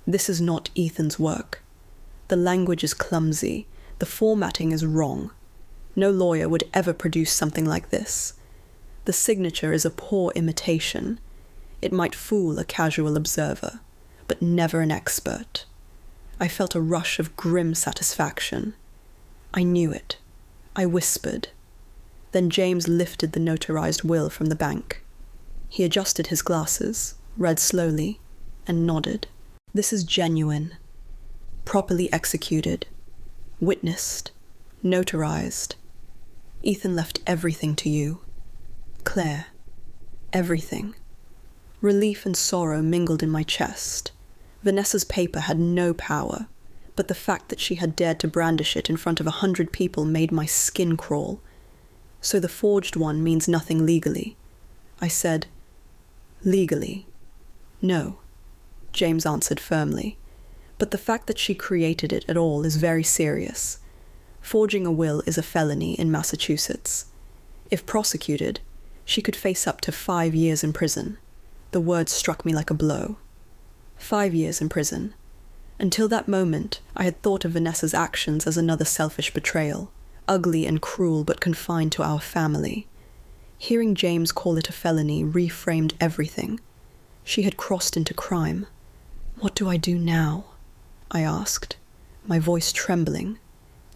"This is not Ethan's work. The language is clumsy, the formatting is wrong. No lawyer would ever produce something like this. The signature is a poor imitation. It might fool a casual observer, but never an expert." I felt a rush of grim satisfaction. I knew it. I whispered. Then James lifted the notarized will from the bank. He adjusted his glasses, read slowly, and nodded. "This is genuine, properly executed, witnessed, notarized. Ethan left everything to you. Claire, everything." Relief and sorrow mingled in my chest. Vanessa's paper had no power, but the fact that she had dared to brandish it in front of 100 people made my skin crawl. "So the forged one means nothing legally," I said. "Legally? No," James answered firmly. "But the fact that she created it at all is very serious. Forging a will is a felony in Massachusetts. If prosecuted, she could face up to 5 years in prison." The word struck me like a blow. 5 years in prison. Until that moment, I had thought of Vanessa's actions as another selfish betrayal, ugly and cruel but confined to our family. Hearing James call it a felony reframed everything. She had crossed into crime. "What do I do now?" I asked, my voice trembling.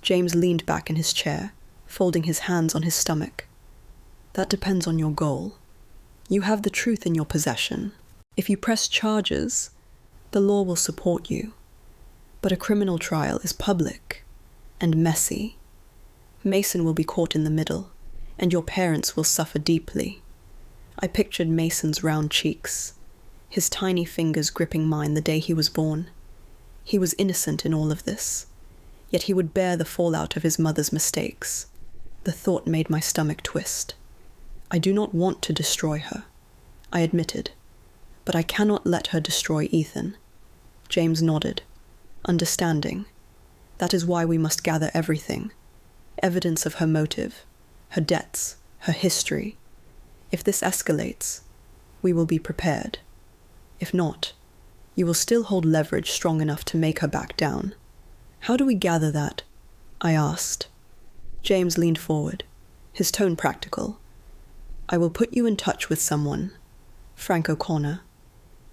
James leaned back in his chair, folding his hands on his stomach. "That depends on your goal. You have the truth in your possession. If you press charges, the law will support you. But a criminal trial is public and messy. Mason will be caught in the middle, and your parents will suffer deeply." I pictured Mason's round cheeks, his tiny fingers gripping mine the day he was born. He was innocent in all of this, yet he would bear the fallout of his mother's mistakes. The thought made my stomach twist. "I do not want to destroy her," I admitted, "but I cannot let her destroy Ethan." James nodded, understanding. "That is why we must gather everything. Evidence of her motive, her debts, her history. If this escalates, we will be prepared. If not, you will still hold leverage strong enough to make her back down." "How do we gather that?" I asked. James leaned forward, his tone practical. "I will put you in touch with someone, Frank O'Connor.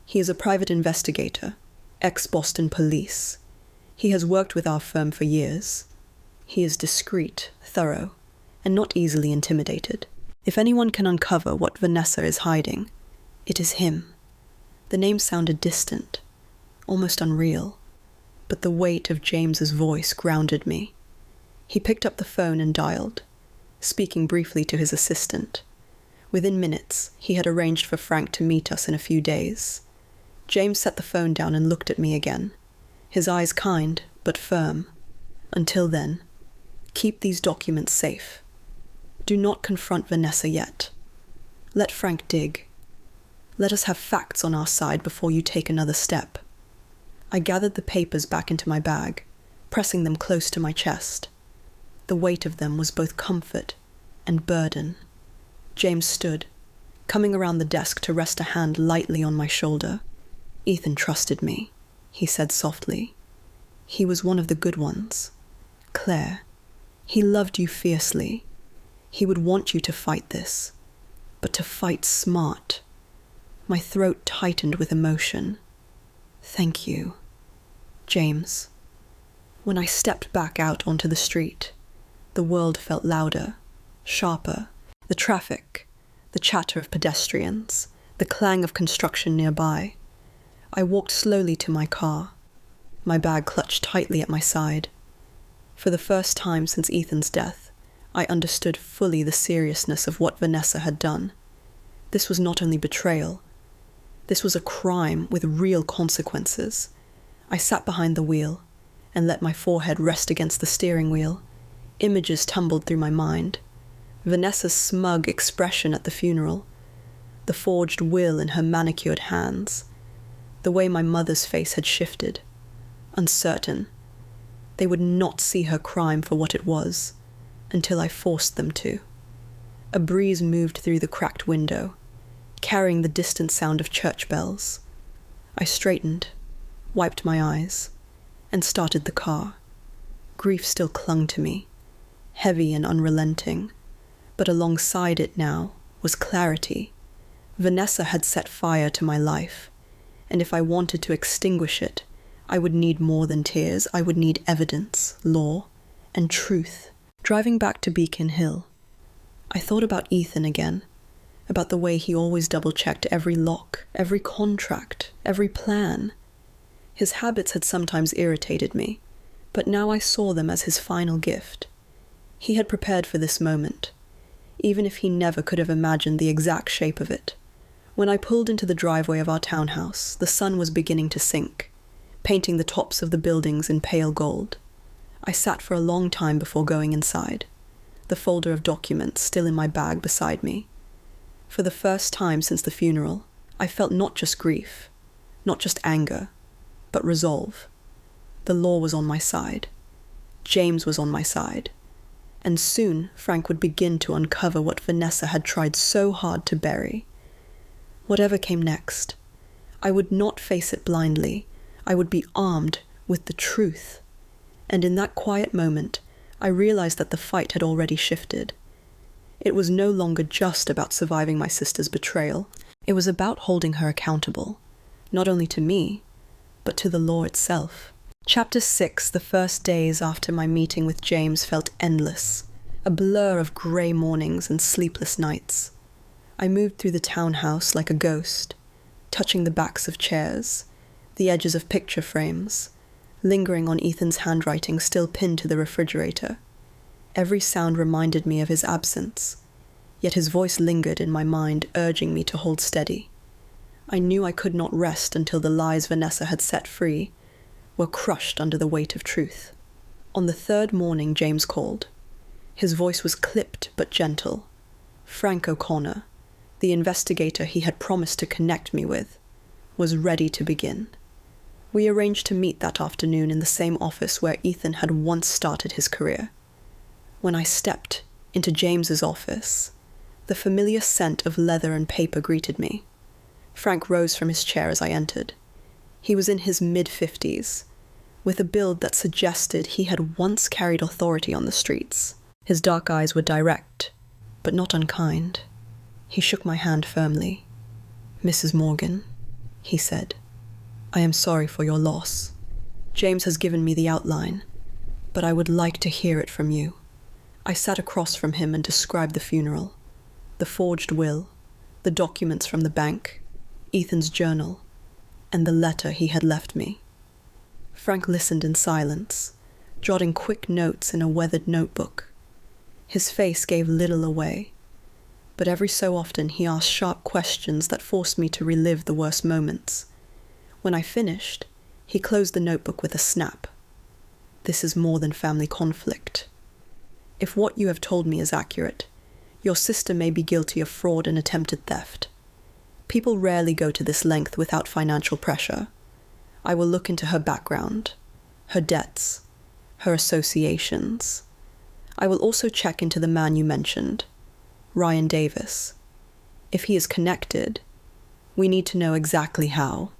He is a private investigator, ex-Boston police. He has worked with our firm for years. He is discreet, thorough, and not easily intimidated. If anyone can uncover what Vanessa is hiding, it is him." The name sounded distant, almost unreal, but the weight of James's voice grounded me. He picked up the phone and dialed, speaking briefly to his assistant. Within minutes, he had arranged for Frank to meet us in a few days. James set the phone down and looked at me again, his eyes kind but firm. "Until then, keep these documents safe. Do not confront Vanessa yet. Let Frank dig. Let us have facts on our side before you take another step." I gathered the papers back into my bag, pressing them close to my chest. The weight of them was both comfort and burden. James stood, coming around the desk to rest a hand lightly on my shoulder. "Ethan trusted me," he said softly. "He was one of the good ones. Claire, he loved you fiercely. He would want you to fight this, but to fight smart." My throat tightened with emotion. "Thank you, James." When I stepped back out onto the street, the world felt louder, sharper. The traffic, the chatter of pedestrians, the clang of construction nearby. I walked slowly to my car. my bag clutched tightly at my side. For the first time since Ethan's death, I understood fully the seriousness of what Vanessa had done. This was not only betrayal. This was a crime with real consequences. I sat behind the wheel and let my forehead rest against the steering wheel. Images tumbled through my mind. Vanessa's smug expression at the funeral, the forged will in her manicured hands, the way my mother's face had shifted, uncertain. They would not see her crime for what it was, until I forced them to. A breeze moved through the cracked window, carrying the distant sound of church bells. I straightened, wiped my eyes, and started the car. Grief still clung to me, heavy and unrelenting, but alongside it now was clarity. Vanessa had set fire to my life, and if I wanted to extinguish it, I would need more than tears. I would need evidence, law, and truth. Driving back to Beacon Hill, I thought about Ethan again, about the way he always double-checked every lock, every contract, every plan. His habits had sometimes irritated me, but now I saw them as his final gift. He had prepared for this moment, even if he never could have imagined the exact shape of it. When I pulled into the driveway of our townhouse, the sun was beginning to sink, painting the tops of the buildings in pale gold. I sat for a long time before going inside, the folder of documents still in my bag beside me. For the first time since the funeral, I felt not just grief, not just anger, but resolve. The law was on my side. James was on my side. And soon Frank would begin to uncover what Vanessa had tried so hard to bury. Whatever came next, I would not face it blindly. I would be armed with the truth. And in that quiet moment, I realized that the fight had already shifted. It was no longer just about surviving my sister's betrayal. It was about holding her accountable, not only to me, but to the law itself. Chapter 6, the first days after my meeting with James felt endless, a blur of grey mornings and sleepless nights. I moved through the townhouse like a ghost, touching the backs of chairs, the edges of picture frames, lingering on Ethan's handwriting still pinned to the refrigerator. Every sound reminded me of his absence, yet his voice lingered in my mind, urging me to hold steady. I knew I could not rest until the lies Vanessa had set free were crushed under the weight of truth. On the third morning, James called. His voice was clipped but gentle. Frank O'Connor, the investigator he had promised to connect me with, was ready to begin. We arranged to meet that afternoon in the same office where Ethan had once started his career. When I stepped into James's office, the familiar scent of leather and paper greeted me. Frank rose from his chair as I entered. He was in his mid-50s, with a build that suggested he had once carried authority on the streets. His dark eyes were direct, but not unkind. He shook my hand firmly. "Mrs. Morgan," he said, "I am sorry for your loss. James has given me the outline, but I would like to hear it from you." I sat across from him and described the funeral, the forged will, the documents from the bank, Ethan's journal, and the letter he had left me. Frank listened in silence, jotting quick notes in a weathered notebook. His face gave little away, but every so often he asked sharp questions that forced me to relive the worst moments. When I finished, he closed the notebook with a snap. "This is more than family conflict. If what you have told me is accurate, your sister may be guilty of fraud and attempted theft. People rarely go to this length without financial pressure. I will look into her background, her debts, her associations. I will also check into the man you mentioned, Ryan Davis. If he is connected, we need to know exactly how."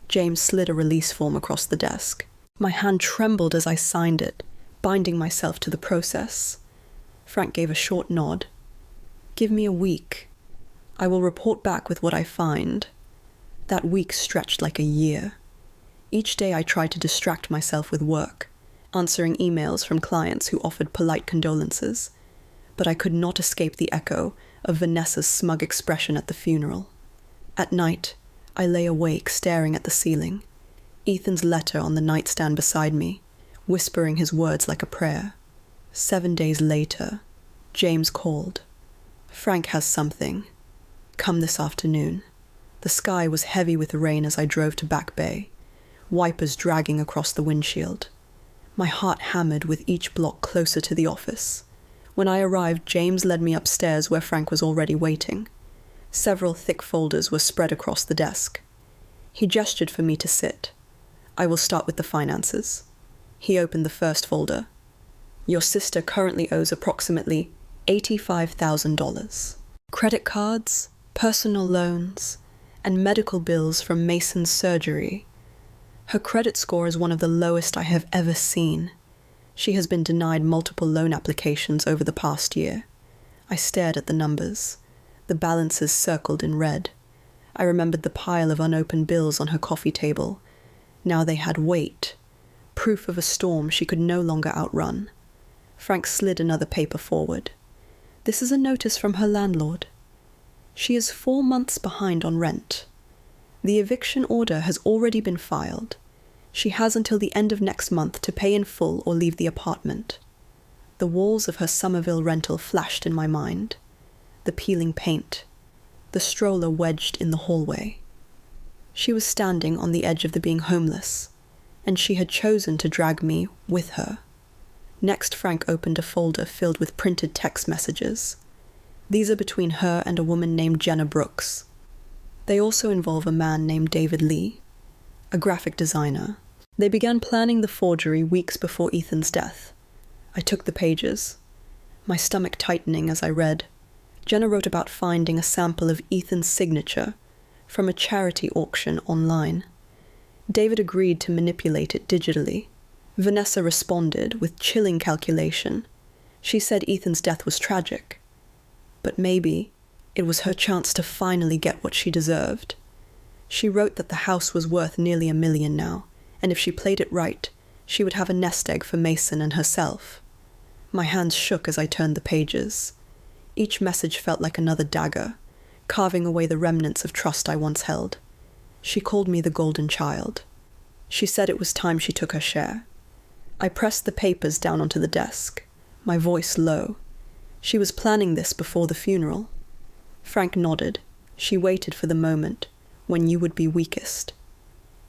James slid a release form across the desk. My hand trembled as I signed it, binding myself to the process. Frank gave a short nod. "Give me a week. I will report back with what I find." That week stretched like a year. Each day I tried to distract myself with work, answering emails from clients who offered polite condolences, but I could not escape the echo of Vanessa's smug expression at the funeral. At night, I lay awake staring at the ceiling, Ethan's letter on the nightstand beside me, whispering his words like a prayer. 7 days later, James called. "Frank has something. Come this afternoon." The sky was heavy with rain as I drove to Back Bay, wipers dragging across the windshield. My heart hammered with each block closer to the office. When I arrived, James led me upstairs where Frank was already waiting. Several thick folders were spread across the desk. He gestured for me to sit. "I will start with the finances." He opened the first folder. "Your sister currently owes approximately $85,000. Credit cards, personal loans, and medical bills from Mason's surgery. Her credit score is one of the lowest I have ever seen. She has been denied multiple loan applications over the past year." I stared at the numbers, the balances circled in red. I remembered the pile of unopened bills on her coffee table. Now they had weight, proof of a storm she could no longer outrun. Frank slid another paper forward. "This is a notice from her landlord. She is 4 months behind on rent. The eviction order has already been filed. She has until the end of next month to pay in full or leave the apartment." The walls of her Somerville rental flashed in my mind. The peeling paint, the stroller wedged in the hallway. She was standing on the edge of the being homeless, and she had chosen to drag me with her. Next, Frank opened a folder filled with printed text messages. These are between her and a woman named Jenna Brooks. They also involve a man named David Lee, a graphic designer. They began planning the forgery weeks before Ethan's death. I took the pages, my stomach tightening as I read. Jenna wrote about finding a sample of Ethan's signature from a charity auction online. David agreed to manipulate it digitally. Vanessa responded with chilling calculation. She said Ethan's death was tragic, but maybe it was her chance to finally get what she deserved. She wrote that the house was worth nearly $1 million now, and if she played it right, she would have a nest egg for Mason and herself. My hands shook as I turned the pages. Each message felt like another dagger, carving away the remnants of trust I once held. She called me the golden child. She said it was time she took her share. I pressed the papers down onto the desk, my voice low. She was planning this before the funeral. Frank nodded. She waited for the moment when you would be weakest.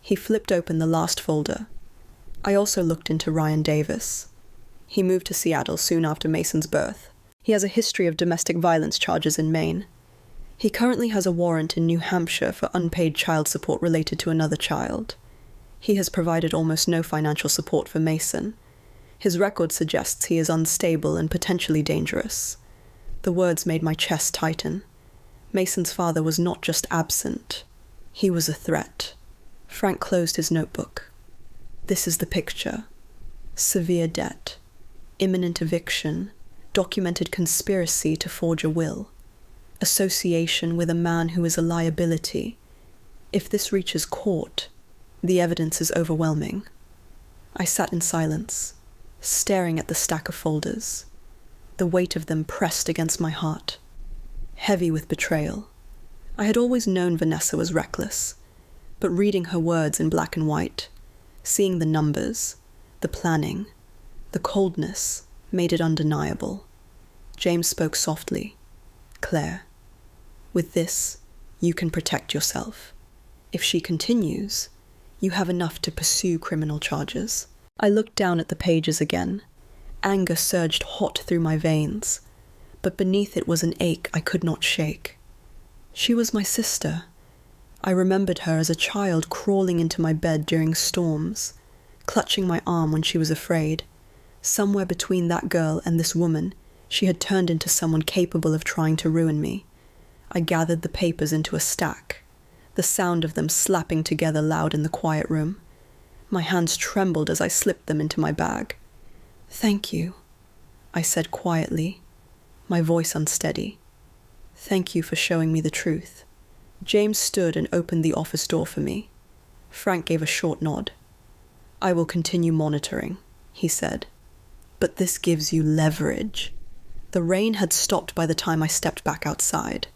He flipped open the last folder. I also looked into Ryan Davis. He moved to Seattle soon after Mason's birth. He has a history of domestic violence charges in Maine. He currently has a warrant in New Hampshire for unpaid child support related to another child. He has provided almost no financial support for Mason. His record suggests he is unstable and potentially dangerous. The words made my chest tighten. Mason's father was not just absent. He was a threat. Frank closed his notebook. This is the picture. Severe debt, imminent eviction, documented conspiracy to forge a will, association with a man who is a liability. If this reaches court, the evidence is overwhelming. I sat in silence, staring at the stack of folders, the weight of them pressed against my heart, heavy with betrayal. I had always known Vanessa was reckless, but reading her words in black and white, seeing the numbers, the planning, the coldness, made it undeniable. James spoke softly. "Claire, with this, you can protect yourself. If she continues, you have enough to pursue criminal charges." I looked down at the pages again. Anger surged hot through my veins, but beneath it was an ache I could not shake. She was my sister. I remembered her as a child crawling into my bed during storms, clutching my arm when she was afraid. Somewhere between that girl and this woman, she had turned into someone capable of trying to ruin me. I gathered the papers into a stack, the sound of them slapping together loud in the quiet room. My hands trembled as I slipped them into my bag. "Thank you," I said quietly, my voice unsteady. "Thank you for showing me the truth." James stood and opened the office door for me. Frank gave a short nod. "I will continue monitoring," he said. "But this gives you leverage." The rain had stopped by the time I stepped back outside.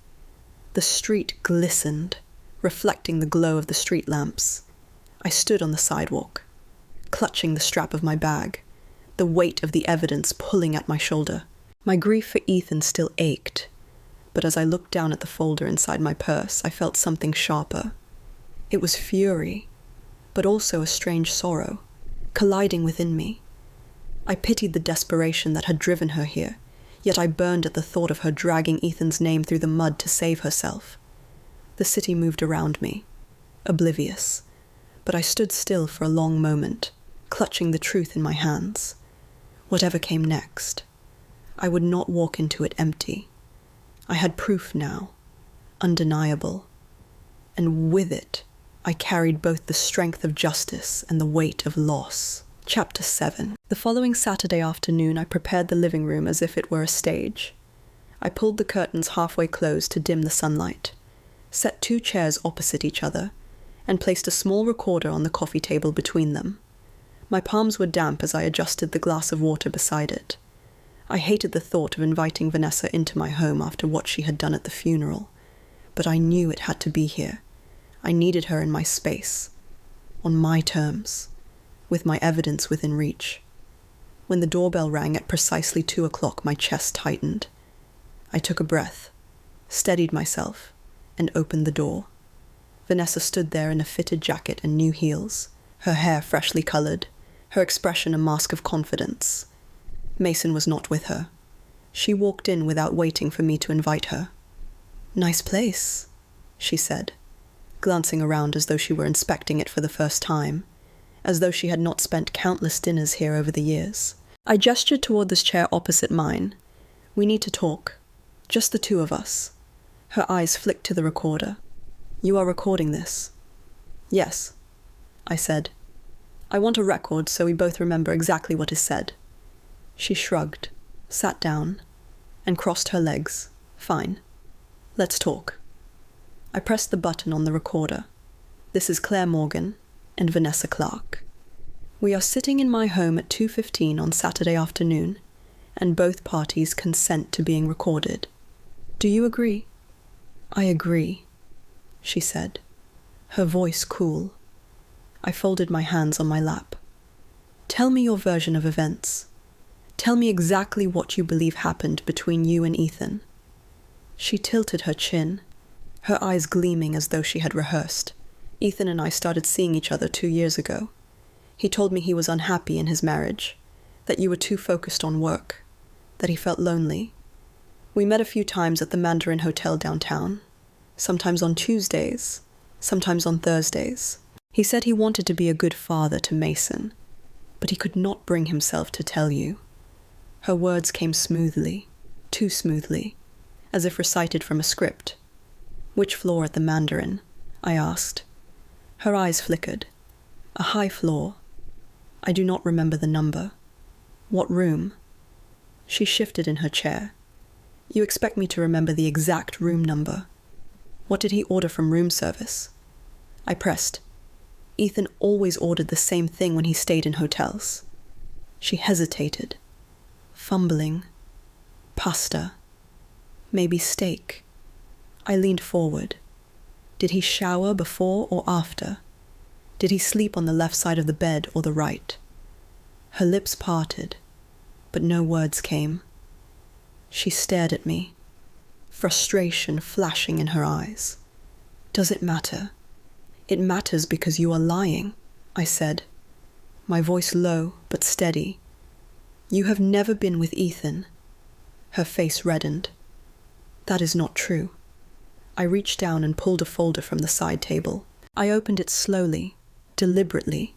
The street glistened, reflecting the glow of the street lamps. I stood on the sidewalk, clutching the strap of my bag, the weight of the evidence pulling at my shoulder. My grief for Ethan still ached, but as I looked down at the folder inside my purse, I felt something sharper. It was fury, but also a strange sorrow, colliding within me. I pitied the desperation that had driven her here, yet I burned at the thought of her dragging Ethan's name through the mud to save herself. The city moved around me, oblivious, but I stood still for a long moment, clutching the truth in my hands. Whatever came next, I would not walk into it empty. I had proof now, undeniable, and with it, I carried both the strength of justice and the weight of loss. Chapter 7. The following Saturday afternoon, I prepared the living room as if it were a stage. I pulled the curtains halfway closed to dim the sunlight, set 2 chairs opposite each other, and placed a small recorder on the coffee table between them. My palms were damp as I adjusted the glass of water beside it. I hated the thought of inviting Vanessa into my home after what she had done at the funeral, but I knew it had to be here. I needed her in my space, on my terms, with my evidence within reach. When the doorbell rang at precisely 2 o'clock, my chest tightened. I took a breath, steadied myself, and opened the door. Vanessa stood there in a fitted jacket and new heels, her hair freshly colored, her expression a mask of confidence. Mason was not with her. She walked in without waiting for me to invite her. "Nice place," she said, glancing around as though she were inspecting it for the first time, as though she had not spent countless dinners here over the years. I gestured toward this chair opposite mine. "We need to talk. Just the 2 of us." Her eyes flicked to the recorder. "You are recording this?" "Yes," I said. "I want a record so we both remember exactly what is said." She shrugged, sat down, and crossed her legs. "Fine. Let's talk." I pressed the button on the recorder. "This is Claire Morgan and Vanessa Clark. We are sitting in my home at 2:15 on Saturday afternoon, and both parties consent to being recorded. Do you agree?" "I agree," she said, her voice cool. I folded my hands on my lap. "Tell me your version of events. Tell me exactly what you believe happened between you and Ethan." She tilted her chin, her eyes gleaming as though she had rehearsed. "Ethan and I started seeing each other 2 years ago. He told me he was unhappy in his marriage, that you were too focused on work, that he felt lonely. We met a few times at the Mandarin Hotel downtown, sometimes on Tuesdays, sometimes on Thursdays. He said he wanted to be a good father to Mason, but he could not bring himself to tell you." Her words came smoothly, too smoothly, as if recited from a script. "Which floor at the Mandarin?" I asked. Her eyes flickered. "A high floor. I do not remember the number." "What room?" She shifted in her chair. "You expect me to remember the exact room number? What did he order from room service?" I pressed. "Ethan always ordered the same thing when he stayed in hotels." She hesitated, fumbling. "Pasta. Maybe steak." I leaned forward. "Did he shower before or after? Did he sleep on the left side of the bed or the right?" Her lips parted, but no words came. She stared at me, frustration flashing in her eyes. "Does it matter?" "It matters because you are lying," I said, my voice low but steady. "You have never been with Ethan." Her face reddened. "That is not true." I reached down and pulled a folder from the side table. I opened it slowly, deliberately,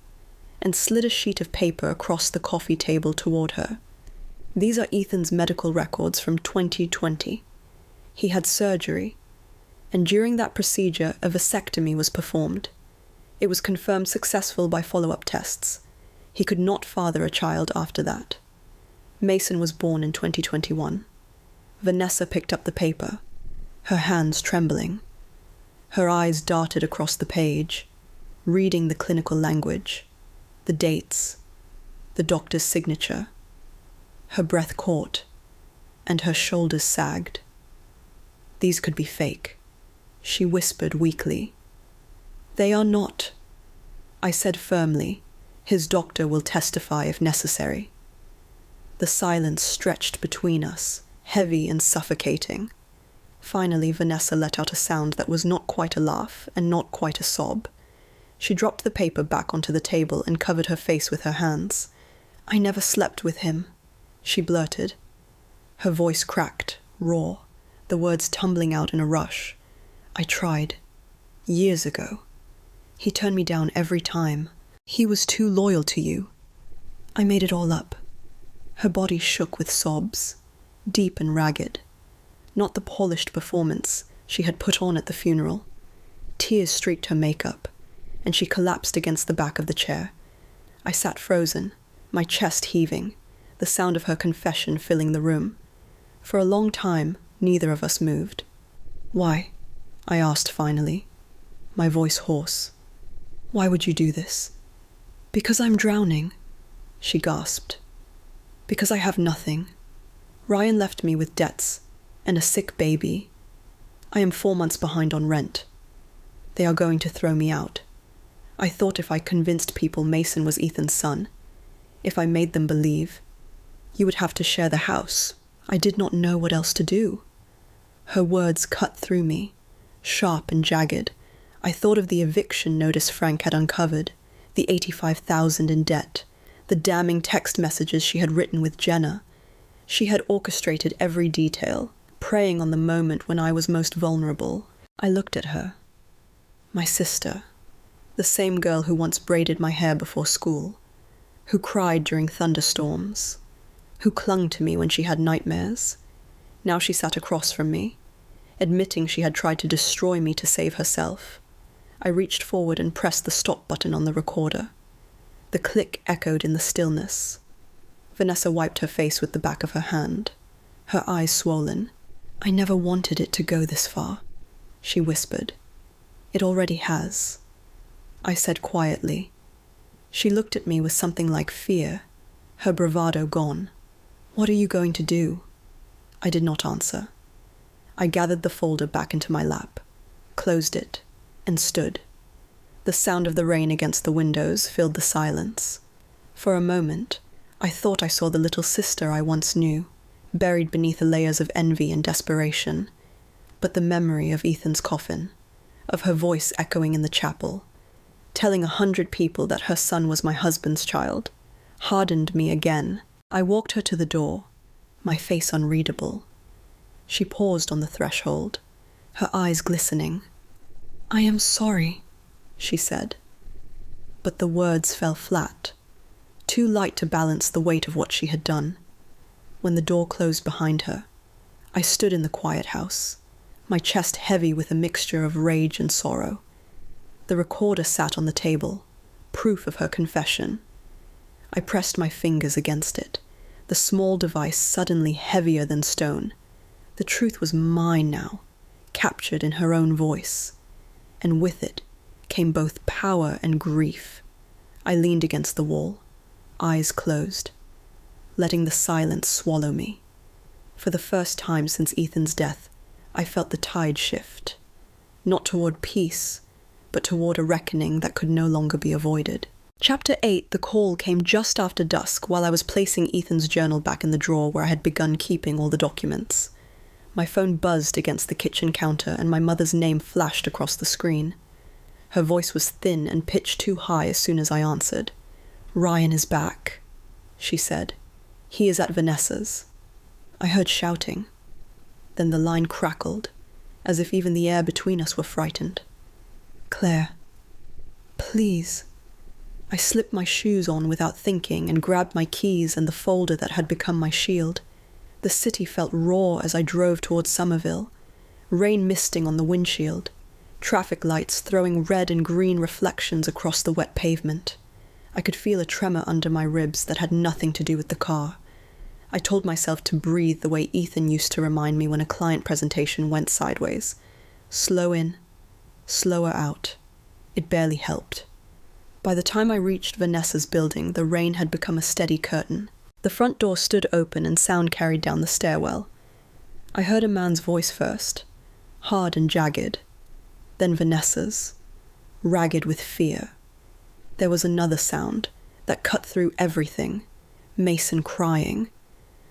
and slid a sheet of paper across the coffee table toward her. "These are Ethan's medical records from 2020. He had surgery, and during that procedure a vasectomy was performed. It was confirmed successful by follow-up tests. He could not father a child after that. Mason was born in 2021. Vanessa picked up the paper, her hands trembling. Her eyes darted across the page, reading the clinical language, the dates, the doctor's signature. Her breath caught, and her shoulders sagged. "These could be fake," she whispered weakly. "They are not." I said firmly, "His doctor will testify if necessary." The silence stretched between us, heavy and suffocating. Finally, Vanessa let out a sound that was not quite a laugh and not quite a sob. She dropped the paper back onto the table and covered her face with her hands. "I never slept with him," she blurted. Her voice cracked, raw, the words tumbling out in a rush. "I tried. Years ago. He turned me down every time. He was too loyal to you. I made it all up." Her body shook with sobs, deep and ragged. Not the polished performance she had put on at the funeral. Tears streaked her makeup, and she collapsed against the back of the chair. I sat frozen, my chest heaving, the sound of her confession filling the room. For a long time, neither of us moved. "Why?" I asked finally, my voice hoarse. "Why would you do this?" "Because I'm drowning," she gasped. "Because I have nothing. Ryan left me with debts and a sick baby. I am 4 months behind on rent. They are going to throw me out. I thought if I convinced people Mason was Ethan's son, if I made them believe, you would have to share the house. I did not know what else to do." Her words cut through me, sharp and jagged. I thought of the eviction notice Frank had uncovered, the $85,000 in debt, the damning text messages she had written with Jenna. She had orchestrated every detail, preying on the moment when I was most vulnerable. I looked at her. My sister, the same girl who once braided my hair before school, who cried during thunderstorms, who clung to me when she had nightmares. Now she sat across from me, admitting she had tried to destroy me to save herself. I reached forward and pressed the stop button on the recorder. The click echoed in the stillness. Vanessa wiped her face with the back of her hand, her eyes swollen. "I never wanted it to go this far," she whispered. "It already has," I said quietly. She looked at me with something like fear, her bravado gone. "What are you going to do?" I did not answer. I gathered the folder back into my lap, closed it, and stood. The sound of the rain against the windows filled the silence. For a moment, I thought I saw the little sister I once knew, buried beneath the layers of envy and desperation. But the memory of Ethan's coffin, of her voice echoing in the chapel, telling 100 people that her son was my husband's child, hardened me again. I walked her to the door, my face unreadable. She paused on the threshold, her eyes glistening. "I am sorry," she said. But the words fell flat, too light to balance the weight of what she had done. When the door closed behind her, I stood in the quiet house, my chest heavy with a mixture of rage and sorrow. The recorder sat on the table, proof of her confession. I pressed my fingers against it, the small device suddenly heavier than stone. The truth was mine now, captured in her own voice. And with it came both power and grief. I leaned against the wall, eyes closed, letting the silence swallow me. For the first time since Ethan's death, I felt the tide shift, not toward peace, but toward a reckoning that could no longer be avoided. Chapter 8, the call came just after dusk while I was placing Ethan's journal back in the drawer where I had begun keeping all the documents. My phone buzzed against the kitchen counter and my mother's name flashed across the screen. Her voice was thin and pitched too high as soon as I answered. "Ryan is back," she said. "He is at Vanessa's." I heard shouting. Then the line crackled, as if even the air between us were frightened. "Claire, please." I slipped my shoes on without thinking and grabbed my keys and the folder that had become my shield. The city felt raw as I drove towards Somerville, rain misting on the windshield, traffic lights throwing red and green reflections across the wet pavement. I could feel a tremor under my ribs that had nothing to do with the car. I told myself to breathe the way Ethan used to remind me when a client presentation went sideways. Slow in, slower out. It barely helped. By the time I reached Vanessa's building, the rain had become a steady curtain. The front door stood open and sound carried down the stairwell. I heard a man's voice first, hard and jagged, then Vanessa's, ragged with fear. There was another sound that cut through everything. Mason crying.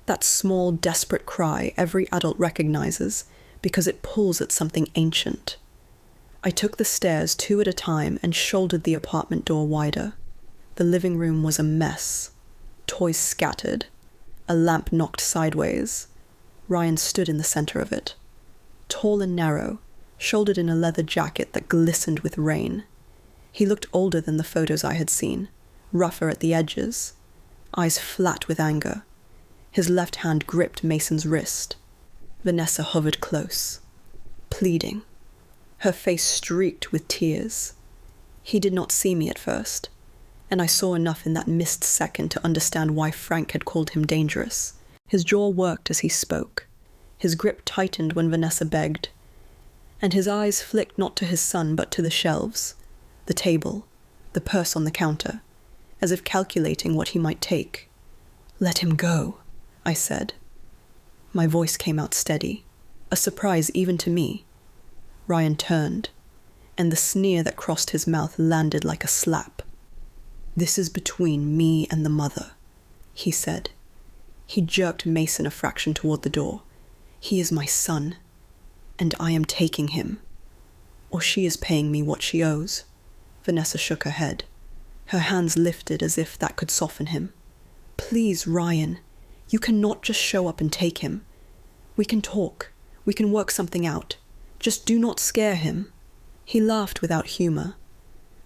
That small, desperate cry every adult recognizes because it pulls at something ancient. I took the stairs 2 at a time and shouldered the apartment door wider. The living room was a mess. Toys scattered. A lamp knocked sideways. Ryan stood in the center of it. Tall and narrow, shouldered in a leather jacket that glistened with rain. He looked older than the photos I had seen, rougher at the edges, eyes flat with anger. His left hand gripped Mason's wrist. Vanessa hovered close, pleading. Her face streaked with tears. He did not see me at first, and I saw enough in that missed second to understand why Frank had called him dangerous. His jaw worked as he spoke. His grip tightened when Vanessa begged, and his eyes flicked not to his son but to the shelves, the table, the purse on the counter, as if calculating what he might take. "Let him go," I said. My voice came out steady, a surprise even to me. Ryan turned, and the sneer that crossed his mouth landed like a slap. "This is between me and the mother," he said. He jerked Mason a fraction toward the door. "He is my son, and I am taking him. Or she is paying me what she owes." Vanessa shook her head. Her hands lifted as if that could soften him. "Please, Ryan, you cannot just show up and take him. We can talk. We can work something out. Just do not scare him." He laughed without humor.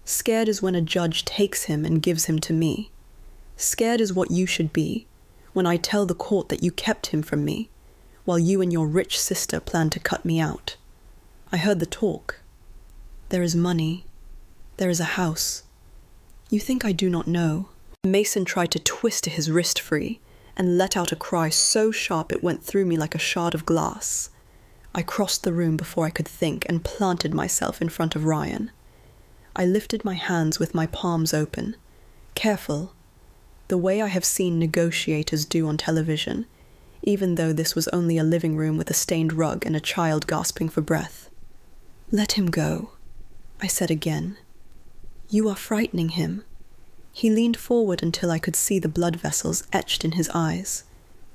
"Scared is when a judge takes him and gives him to me. Scared is what you should be when I tell the court that you kept him from me, while you and your rich sister plan to cut me out." I heard the talk. "There is money. There is a house. You think I do not know?" Mason tried to twist his wrist free and let out a cry so sharp it went through me like a shard of glass. I crossed the room before I could think and planted myself in front of Ryan. I lifted my hands with my palms open, careful, the way I have seen negotiators do on television, even though this was only a living room with a stained rug and a child gasping for breath. "Let him go," I said again. "You are frightening him." He leaned forward until I could see the blood vessels etched in his eyes.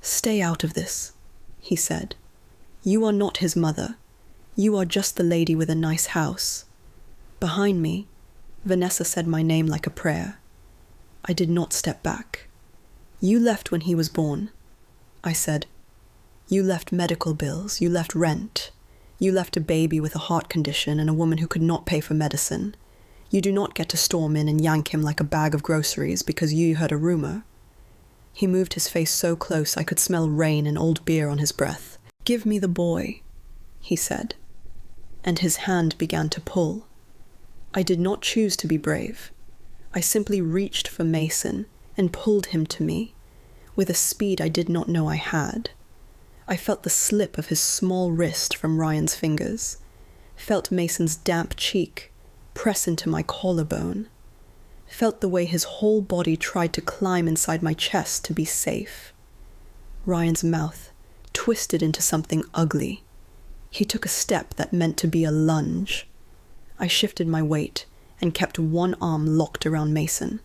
"Stay out of this," he said. "You are not his mother. You are just the lady with a nice house." Behind me, Vanessa said my name like a prayer. I did not step back. "You left when he was born," I said. "You left medical bills, you left rent. You left a baby with a heart condition and a woman who could not pay for medicine. You do not get to storm in and yank him like a bag of groceries because you heard a rumor." He moved his face so close I could smell rain and old beer on his breath. "Give me the boy," he said, and his hand began to pull. I did not choose to be brave. I simply reached for Mason and pulled him to me, with a speed I did not know I had. I felt the slip of his small wrist from Ryan's fingers, felt Mason's damp cheek press into my collarbone, felt the way his whole body tried to climb inside my chest to be safe. Ryan's mouth twisted into something ugly. He took a step that meant to be a lunge. I shifted my weight and kept one arm locked around Mason.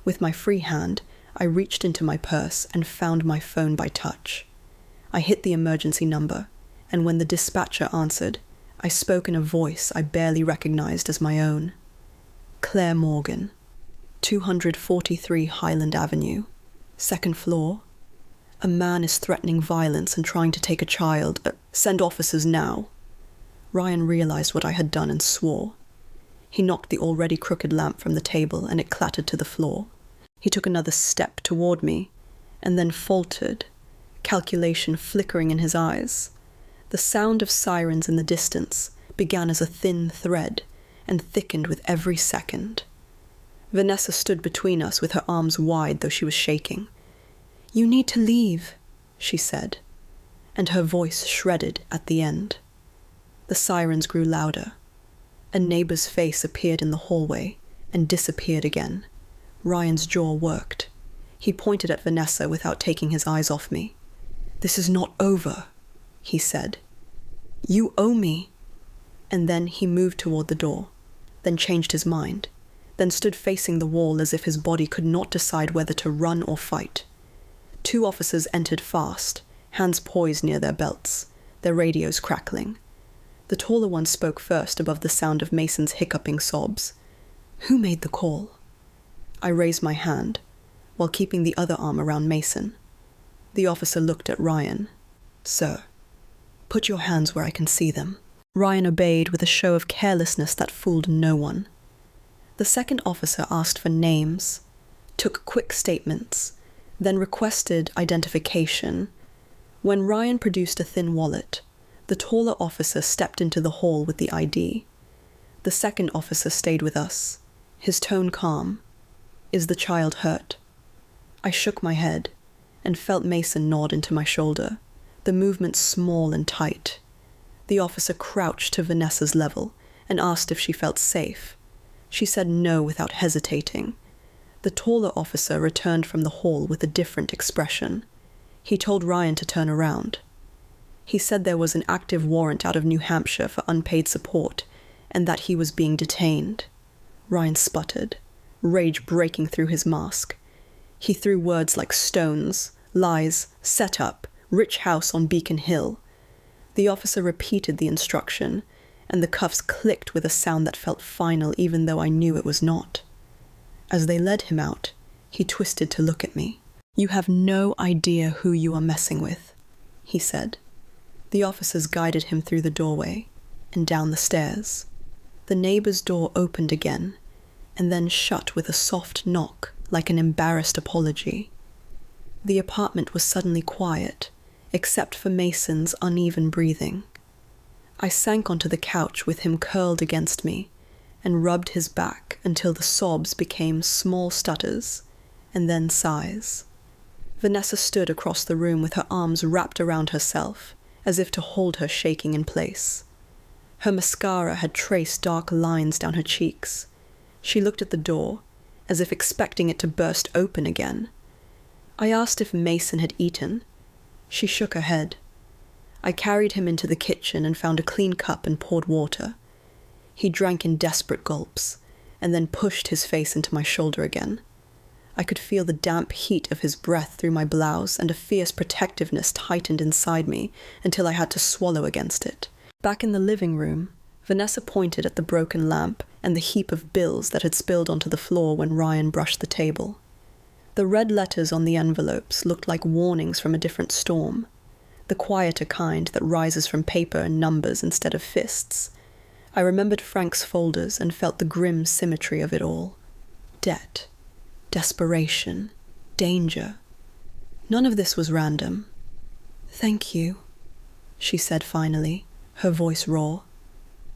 With my free hand, I reached into my purse and found my phone by touch. I hit the emergency number, and when the dispatcher answered, I spoke in a voice I barely recognized as my own. "Claire Morgan, 243 Highland Avenue, 2nd floor. A man is threatening violence and trying to take a child. Send officers now." Ryan realized what I had done and swore. He knocked the already crooked lamp from the table and it clattered to the floor. He took another step toward me and then faltered, calculation flickering in his eyes. The sound of sirens in the distance began as a thin thread and thickened with every second. Vanessa stood between us with her arms wide though she was shaking. "You need to leave," she said, and her voice shredded at the end. The sirens grew louder. A neighbor's face appeared in the hallway and disappeared again. Ryan's jaw worked. He pointed at Vanessa without taking his eyes off me. "This is not over," he said. "You owe me." And then he moved toward the door, then changed his mind. then stood facing the wall as if his body could not decide whether to run or fight. 2 officers entered fast, hands poised near their belts, their radios crackling. The taller one spoke first above the sound of Mason's hiccuping sobs. "Who made the call?" I raised my hand, while keeping the other arm around Mason. The officer looked at Ryan. "Sir, put your hands where I can see them." Ryan obeyed with a show of carelessness that fooled no one. The second officer asked for names, took quick statements, then requested identification. When Ryan produced a thin wallet, the taller officer stepped into the hall with the ID. The second officer stayed with us, his tone calm. "Is the child hurt?" I shook my head and felt Mason nod into my shoulder, the movement small and tight. The officer crouched to Vanessa's level and asked if she felt safe. She said no without hesitating. The taller officer returned from the hall with a different expression. He told Ryan to turn around. He said there was an active warrant out of New Hampshire for unpaid support, and that he was being detained. Ryan sputtered, rage breaking through his mask. He threw words like stones, lies, set up, rich house on Beacon Hill. The officer repeated the instruction, and the cuffs clicked with a sound that felt final even though I knew it was not. As they led him out, he twisted to look at me. "You have no idea who you are messing with," he said. The officers guided him through the doorway and down the stairs. The neighbor's door opened again, and then shut with a soft knock like an embarrassed apology. The apartment was suddenly quiet, except for Mason's uneven breathing. I sank onto the couch with him curled against me and rubbed his back until the sobs became small stutters and then sighs. Vanessa stood across the room with her arms wrapped around herself, as if to hold her shaking in place. Her mascara had traced dark lines down her cheeks. She looked at the door, as if expecting it to burst open again. I asked if Mason had eaten. She shook her head. I carried him into the kitchen and found a clean cup and poured water. He drank in desperate gulps, and then pushed his face into my shoulder again. I could feel the damp heat of his breath through my blouse, and a fierce protectiveness tightened inside me until I had to swallow against it. Back in the living room, Vanessa pointed at the broken lamp and the heap of bills that had spilled onto the floor when Ryan brushed the table. The red letters on the envelopes looked like warnings from a different storm, the quieter kind that rises from paper and numbers instead of fists. I remembered Frank's folders and felt the grim symmetry of it all. Debt, desperation, danger. None of this was random. "Thank you," she said finally, her voice raw.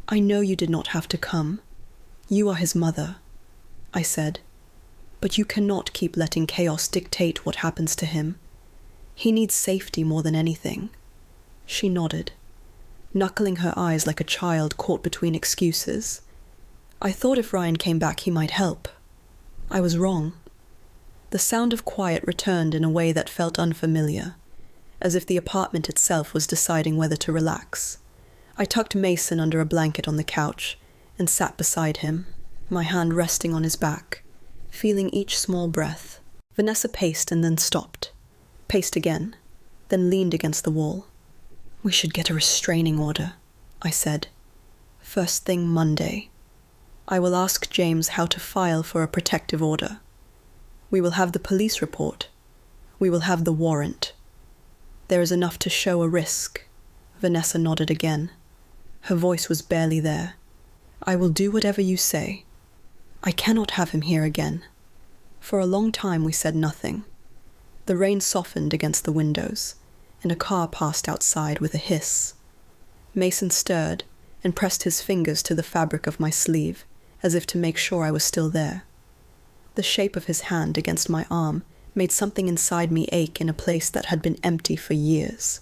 "I know you did not have to come. You are his mother," I said. "But you cannot keep letting chaos dictate what happens to him. He needs safety more than anything." She nodded, knuckling her eyes like a child caught between excuses. I thought if Ryan came back he might help. I was wrong. The sound of quiet returned in a way that felt unfamiliar, as if the apartment itself was deciding whether to relax. I tucked Mason under a blanket on the couch and sat beside him, my hand resting on his back, feeling each small breath. Vanessa paced and then stopped, paced again, then leaned against the wall. "We should get a restraining order," I said. "First thing Monday. I will ask James how to file for a protective order. We will have the police report. We will have the warrant. There is enough to show a risk." Vanessa nodded again. Her voice was barely there. "I will do whatever you say. I cannot have him here again." For a long time we said nothing. The rain softened against the windows, and a car passed outside with a hiss. Mason stirred and pressed his fingers to the fabric of my sleeve, as if to make sure I was still there. The shape of his hand against my arm made something inside me ache in a place that had been empty for years.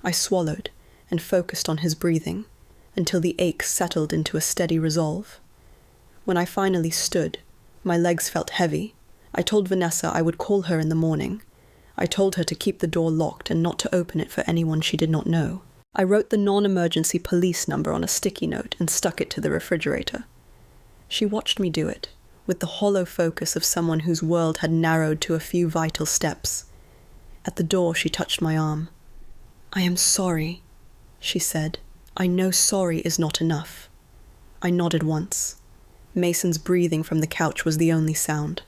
I swallowed and focused on his breathing until the ache settled into a steady resolve. When I finally stood, my legs felt heavy. I told Vanessa I would call her in the morning. I told her to keep the door locked and not to open it for anyone she did not know. I wrote the non-emergency police number on a sticky note and stuck it to the refrigerator. She watched me do it, with the hollow focus of someone whose world had narrowed to a few vital steps. At the door, she touched my arm. "I am sorry," she said. "I know sorry is not enough." I nodded once. Mason's breathing from the couch was the only sound.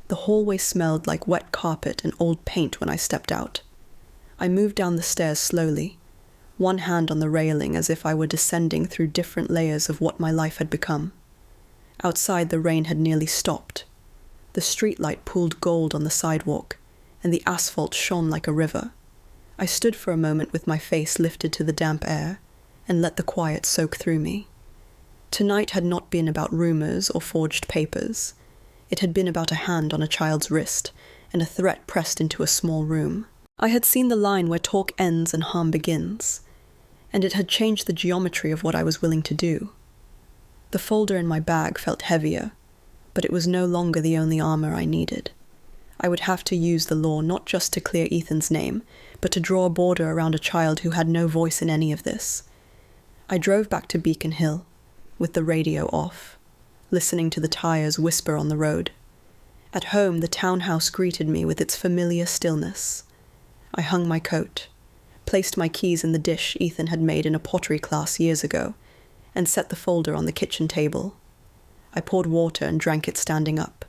The hallway smelled like wet carpet and old paint when I stepped out. I moved down the stairs slowly, one hand on the railing as if I were descending through different layers of what my life had become. Outside, the rain had nearly stopped. The streetlight pooled gold on the sidewalk, and the asphalt shone like a river. I stood for a moment with my face lifted to the damp air, and let the quiet soak through me. Tonight had not been about rumors or forged papers. It had been about a hand on a child's wrist, and a threat pressed into a small room. I had seen the line where talk ends and harm begins, and it had changed the geometry of what I was willing to do. The folder in my bag felt heavier, but it was no longer the only armor I needed. I would have to use the law not just to clear Ethan's name, but to draw a border around a child who had no voice in any of this. I drove back to Beacon Hill, with the radio off, listening to the tires whisper on the road. At home, the townhouse greeted me with its familiar stillness. I hung my coat, placed my keys in the dish Ethan had made in a pottery class years ago, and set the folder on the kitchen table. I poured water and drank it standing up,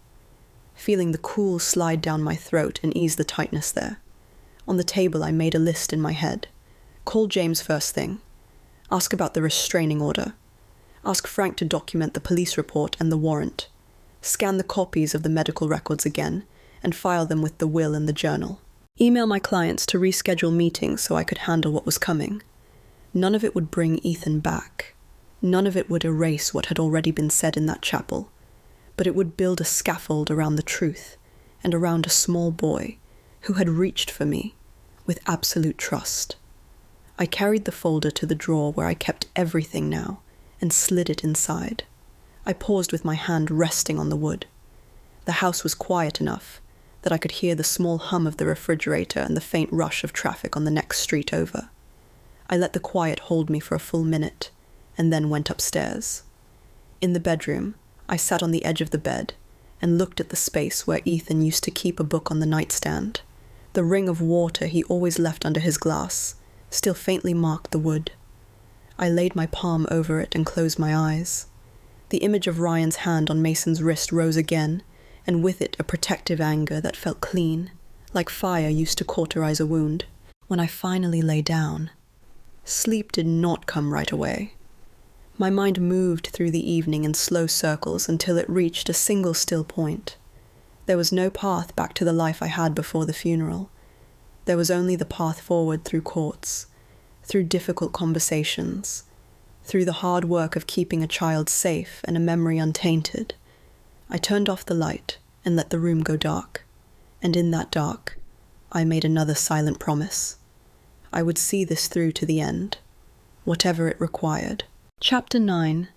feeling the cool slide down my throat and ease the tightness there. On the table, I made a list in my head. Call James first thing. Ask about the restraining order. Ask Frank to document the police report and the warrant. Scan the copies of the medical records again, and file them with the will and the journal. Email my clients to reschedule meetings so I could handle what was coming. None of it would bring Ethan back. None of it would erase what had already been said in that chapel. But it would build a scaffold around the truth, and around a small boy who had reached for me with absolute trust. I carried the folder to the drawer where I kept everything now, and slid it inside. I paused with my hand resting on the wood. The house was quiet enough that I could hear the small hum of the refrigerator and the faint rush of traffic on the next street over. I let the quiet hold me for a full minute, and then went upstairs. In the bedroom, I sat on the edge of the bed and looked at the space where Ethan used to keep a book on the nightstand. The ring of water he always left under his glass still faintly marked the wood. I laid my palm over it and closed my eyes. The image of Ryan's hand on Mason's wrist rose again, and with it a protective anger that felt clean, like fire used to cauterize a wound. When I finally lay down, sleep did not come right away. My mind moved through the evening in slow circles until it reached a single still point. There was no path back to the life I had before the funeral. There was only the path forward through courts, through difficult conversations, through the hard work of keeping a child safe and a memory untainted. I turned off the light and let the room go dark, and in that dark, I made another silent promise. I would see this through to the end, whatever it required. Chapter 9.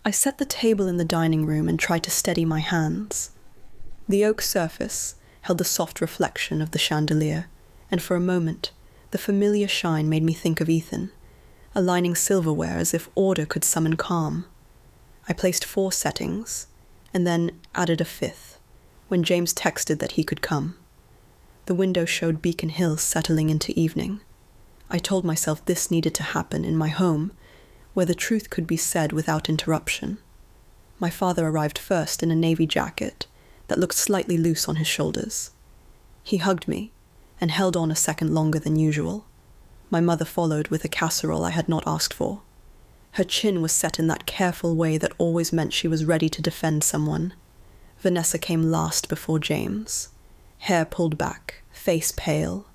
I set the table in the dining room and tried to steady my hands. The oak surface held the soft reflection of the chandelier, and for a moment, the familiar shine made me think of Ethan, aligning silverware as if order could summon calm. I placed 4 settings, and then added a 5th, when James texted that he could come. The window showed Beacon Hill settling into evening. I told myself this needed to happen in my home, where the truth could be said without interruption. My father arrived first in a navy jacket that looked slightly loose on his shoulders. He hugged me, and held on a second longer than usual. My mother followed with a casserole I had not asked for. Her chin was set in that careful way that always meant she was ready to defend someone. Vanessa came last before James. Hair pulled back, face pale.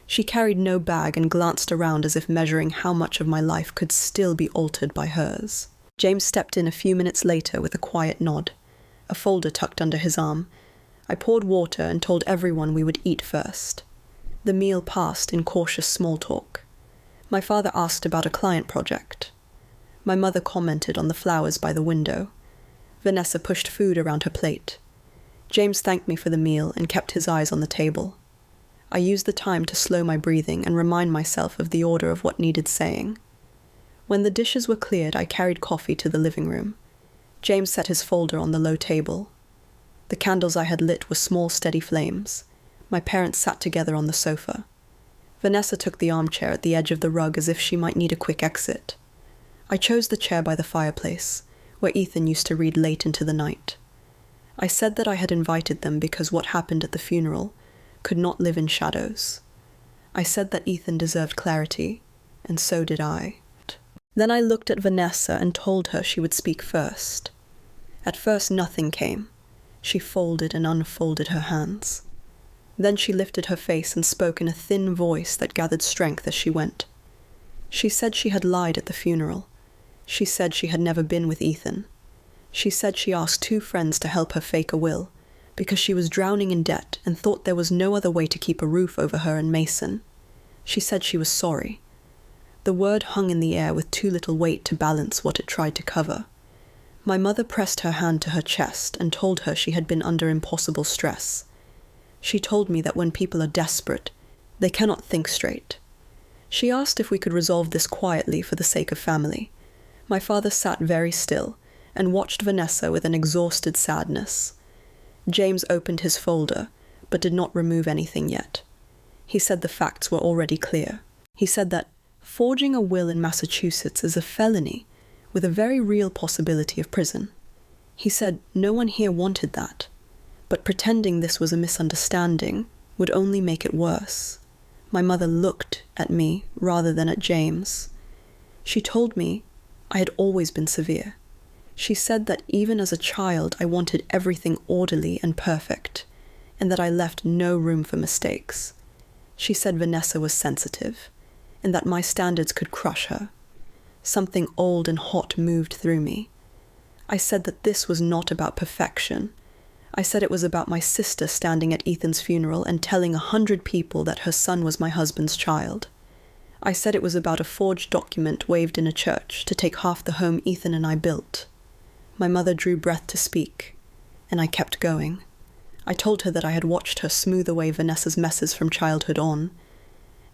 She carried no bag and glanced around as if measuring how much of my life could still be altered by hers. James stepped in a few minutes later with a quiet nod, a folder tucked under his arm. I poured water and told everyone we would eat first. The meal passed in cautious small talk. My father asked about a client project. My mother commented on the flowers by the window. Vanessa pushed food around her plate. James thanked me for the meal and kept his eyes on the table. I used the time to slow my breathing and remind myself of the order of what needed saying. When the dishes were cleared, I carried coffee to the living room. James set his folder on the low table. The candles I had lit were small, steady flames. My parents sat together on the sofa. Vanessa took the armchair at the edge of the rug as if she might need a quick exit. I chose the chair by the fireplace, where Ethan used to read late into the night. I said that I had invited them because what happened at the funeral could not live in shadows. I said that Ethan deserved clarity, and so did I. Then I looked at Vanessa and told her she would speak first. At first nothing came. She folded and unfolded her hands. Then she lifted her face and spoke in a thin voice that gathered strength as she went. She said she had lied at the funeral. She said she had never been with Ethan. She said she asked 2 friends to help her fake a will, because she was drowning in debt and thought there was no other way to keep a roof over her and Mason. She said she was sorry. The word hung in the air with too little weight to balance what it tried to cover. My mother pressed her hand to her chest and told her she had been under impossible stress. She told me that when people are desperate, they cannot think straight. She asked if we could resolve this quietly for the sake of family. My father sat very still and watched Vanessa with an exhausted sadness. James opened his folder, but did not remove anything yet. He said the facts were already clear. He said that forging a will in Massachusetts is a felony with a very real possibility of prison. He said no one here wanted that, but pretending this was a misunderstanding would only make it worse. My mother looked at me rather than at James. She told me I had always been severe. She said that even as a child I wanted everything orderly and perfect, and that I left no room for mistakes. She said Vanessa was sensitive, and that my standards could crush her. Something old and hot moved through me. I said that this was not about perfection. I said it was about my sister standing at Ethan's funeral and telling 100 people that her son was my husband's child. I said it was about a forged document waved in a church to take half the home Ethan and I built. My mother drew breath to speak, and I kept going. I told her that I had watched her smooth away Vanessa's messes from childhood on,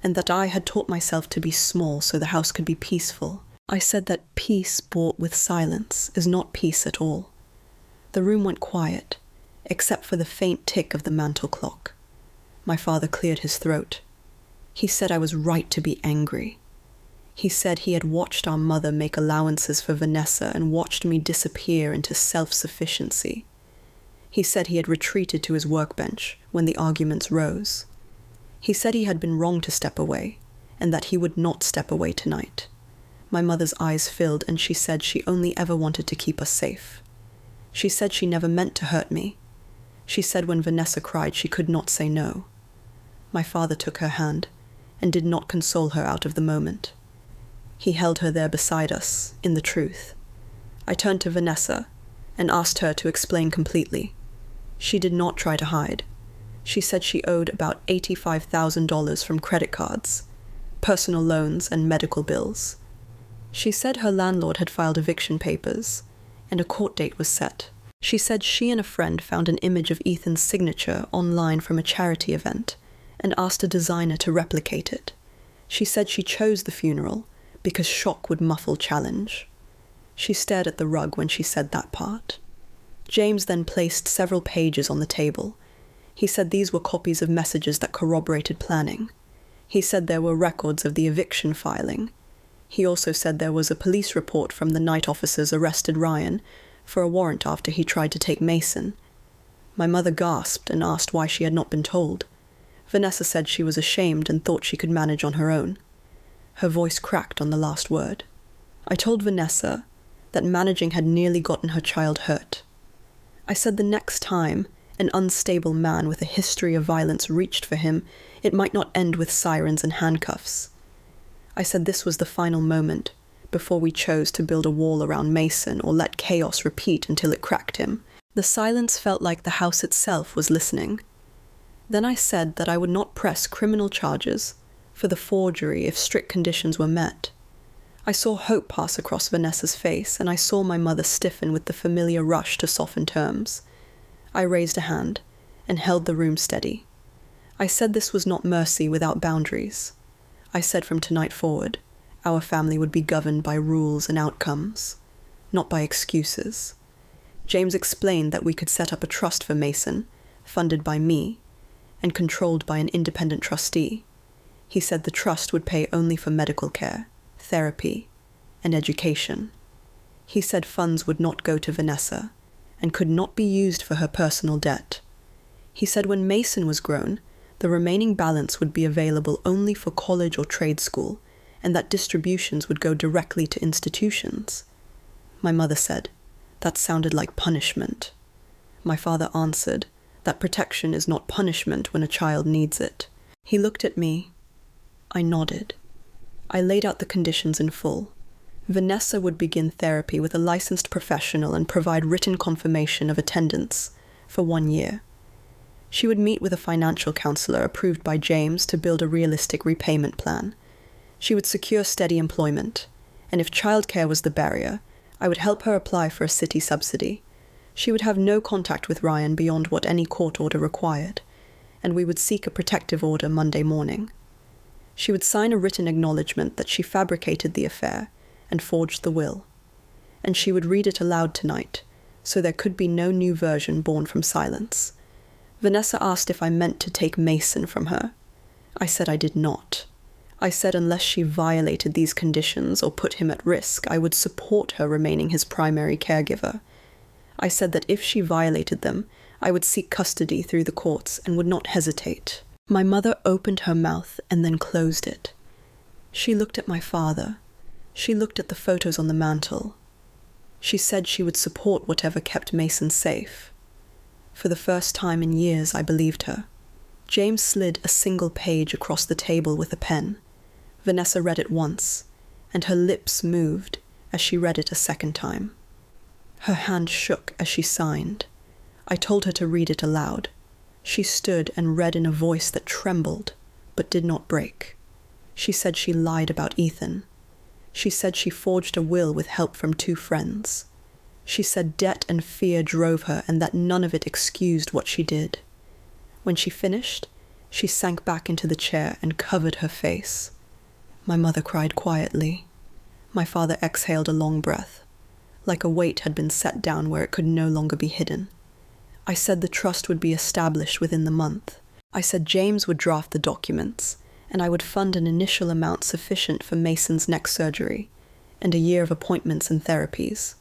and that I had taught myself to be small so the house could be peaceful. I said that peace bought with silence is not peace at all. The room went quiet, except for the faint tick of the mantel clock. My father cleared his throat. He said I was right to be angry. He said he had watched our mother make allowances for Vanessa and watched me disappear into self-sufficiency. He said he had retreated to his workbench when the arguments rose. He said he had been wrong to step away, and that he would not step away tonight. My mother's eyes filled, and she said she only ever wanted to keep us safe. She said she never meant to hurt me. She said when Vanessa cried she could not say no. My father took her hand, and did not console her out of the moment. He held her there beside us, in the truth. I turned to Vanessa, and asked her to explain completely. She did not try to hide. She said she owed about $85,000 from credit cards, personal loans, and medical bills. She said her landlord had filed eviction papers, and a court date was set. She said she and a friend found an image of Ethan's signature online from a charity event, and asked a designer to replicate it. She said she chose the funeral because shock would muffle challenge. She stared at the rug when she said that part. James then placed several pages on the table. He said these were copies of messages that corroborated planning. He said there were records of the eviction filing. He also said there was a police report from the night officers arrested Ryan for a warrant after he tried to take Mason. My mother gasped and asked why she had not been told. Vanessa said she was ashamed and thought she could manage on her own. Her voice cracked on the last word. I told Vanessa that managing had nearly gotten her child hurt. I said the next time an unstable man with a history of violence reached for him, it might not end with sirens and handcuffs. I said this was the final moment, before we chose to build a wall around Mason or let chaos repeat until it cracked him. The silence felt like the house itself was listening. Then I said that I would not press criminal charges for the forgery if strict conditions were met. I saw hope pass across Vanessa's face, and I saw my mother stiffen with the familiar rush to soften terms. I raised a hand and held the room steady. I said this was not mercy without boundaries. I said from tonight forward, our family would be governed by rules and outcomes, not by excuses. James explained that we could set up a trust for Mason, funded by me, and controlled by an independent trustee. He said the trust would pay only for medical care, therapy, and education. He said funds would not go to Vanessa, and could not be used for her personal debt. He said when Mason was grown, the remaining balance would be available only for college or trade school, and that distributions would go directly to institutions. My mother said, "That sounded like punishment." My father answered, "That protection is not punishment when a child needs it." He looked at me. I nodded. I laid out the conditions in full. Vanessa would begin therapy with a licensed professional and provide written confirmation of attendance for 1 year. She would meet with a financial counselor approved by James to build a realistic repayment plan. She would secure steady employment, and if childcare was the barrier, I would help her apply for a city subsidy. She would have no contact with Ryan beyond what any court order required, and we would seek a protective order Monday morning. She would sign a written acknowledgement that she fabricated the affair and forged the will, and she would read it aloud tonight, so there could be no new version born from silence. Vanessa asked if I meant to take Mason from her. I said I did not. I said unless she violated these conditions or put him at risk, I would support her remaining his primary caregiver. I said that if she violated them, I would seek custody through the courts and would not hesitate. My mother opened her mouth and then closed it. She looked at my father. She looked at the photos on the mantel. She said she would support whatever kept Mason safe. For the first time in years, I believed her. James slid a single page across the table with a pen. Vanessa read it once, and her lips moved as she read it a second time. Her hand shook as she signed. I told her to read it aloud. She stood and read in a voice that trembled, but did not break. She said she lied about Ethan. She said she forged a will with help from 2 friends. She said debt and fear drove her and that none of it excused what she did. When she finished, she sank back into the chair and covered her face. My mother cried quietly. My father exhaled a long breath, like a weight had been set down where it could no longer be hidden. I said the trust would be established within the month. I said James would draft the documents, and I would fund an initial amount sufficient for Mason's neck surgery and a year of appointments and therapies.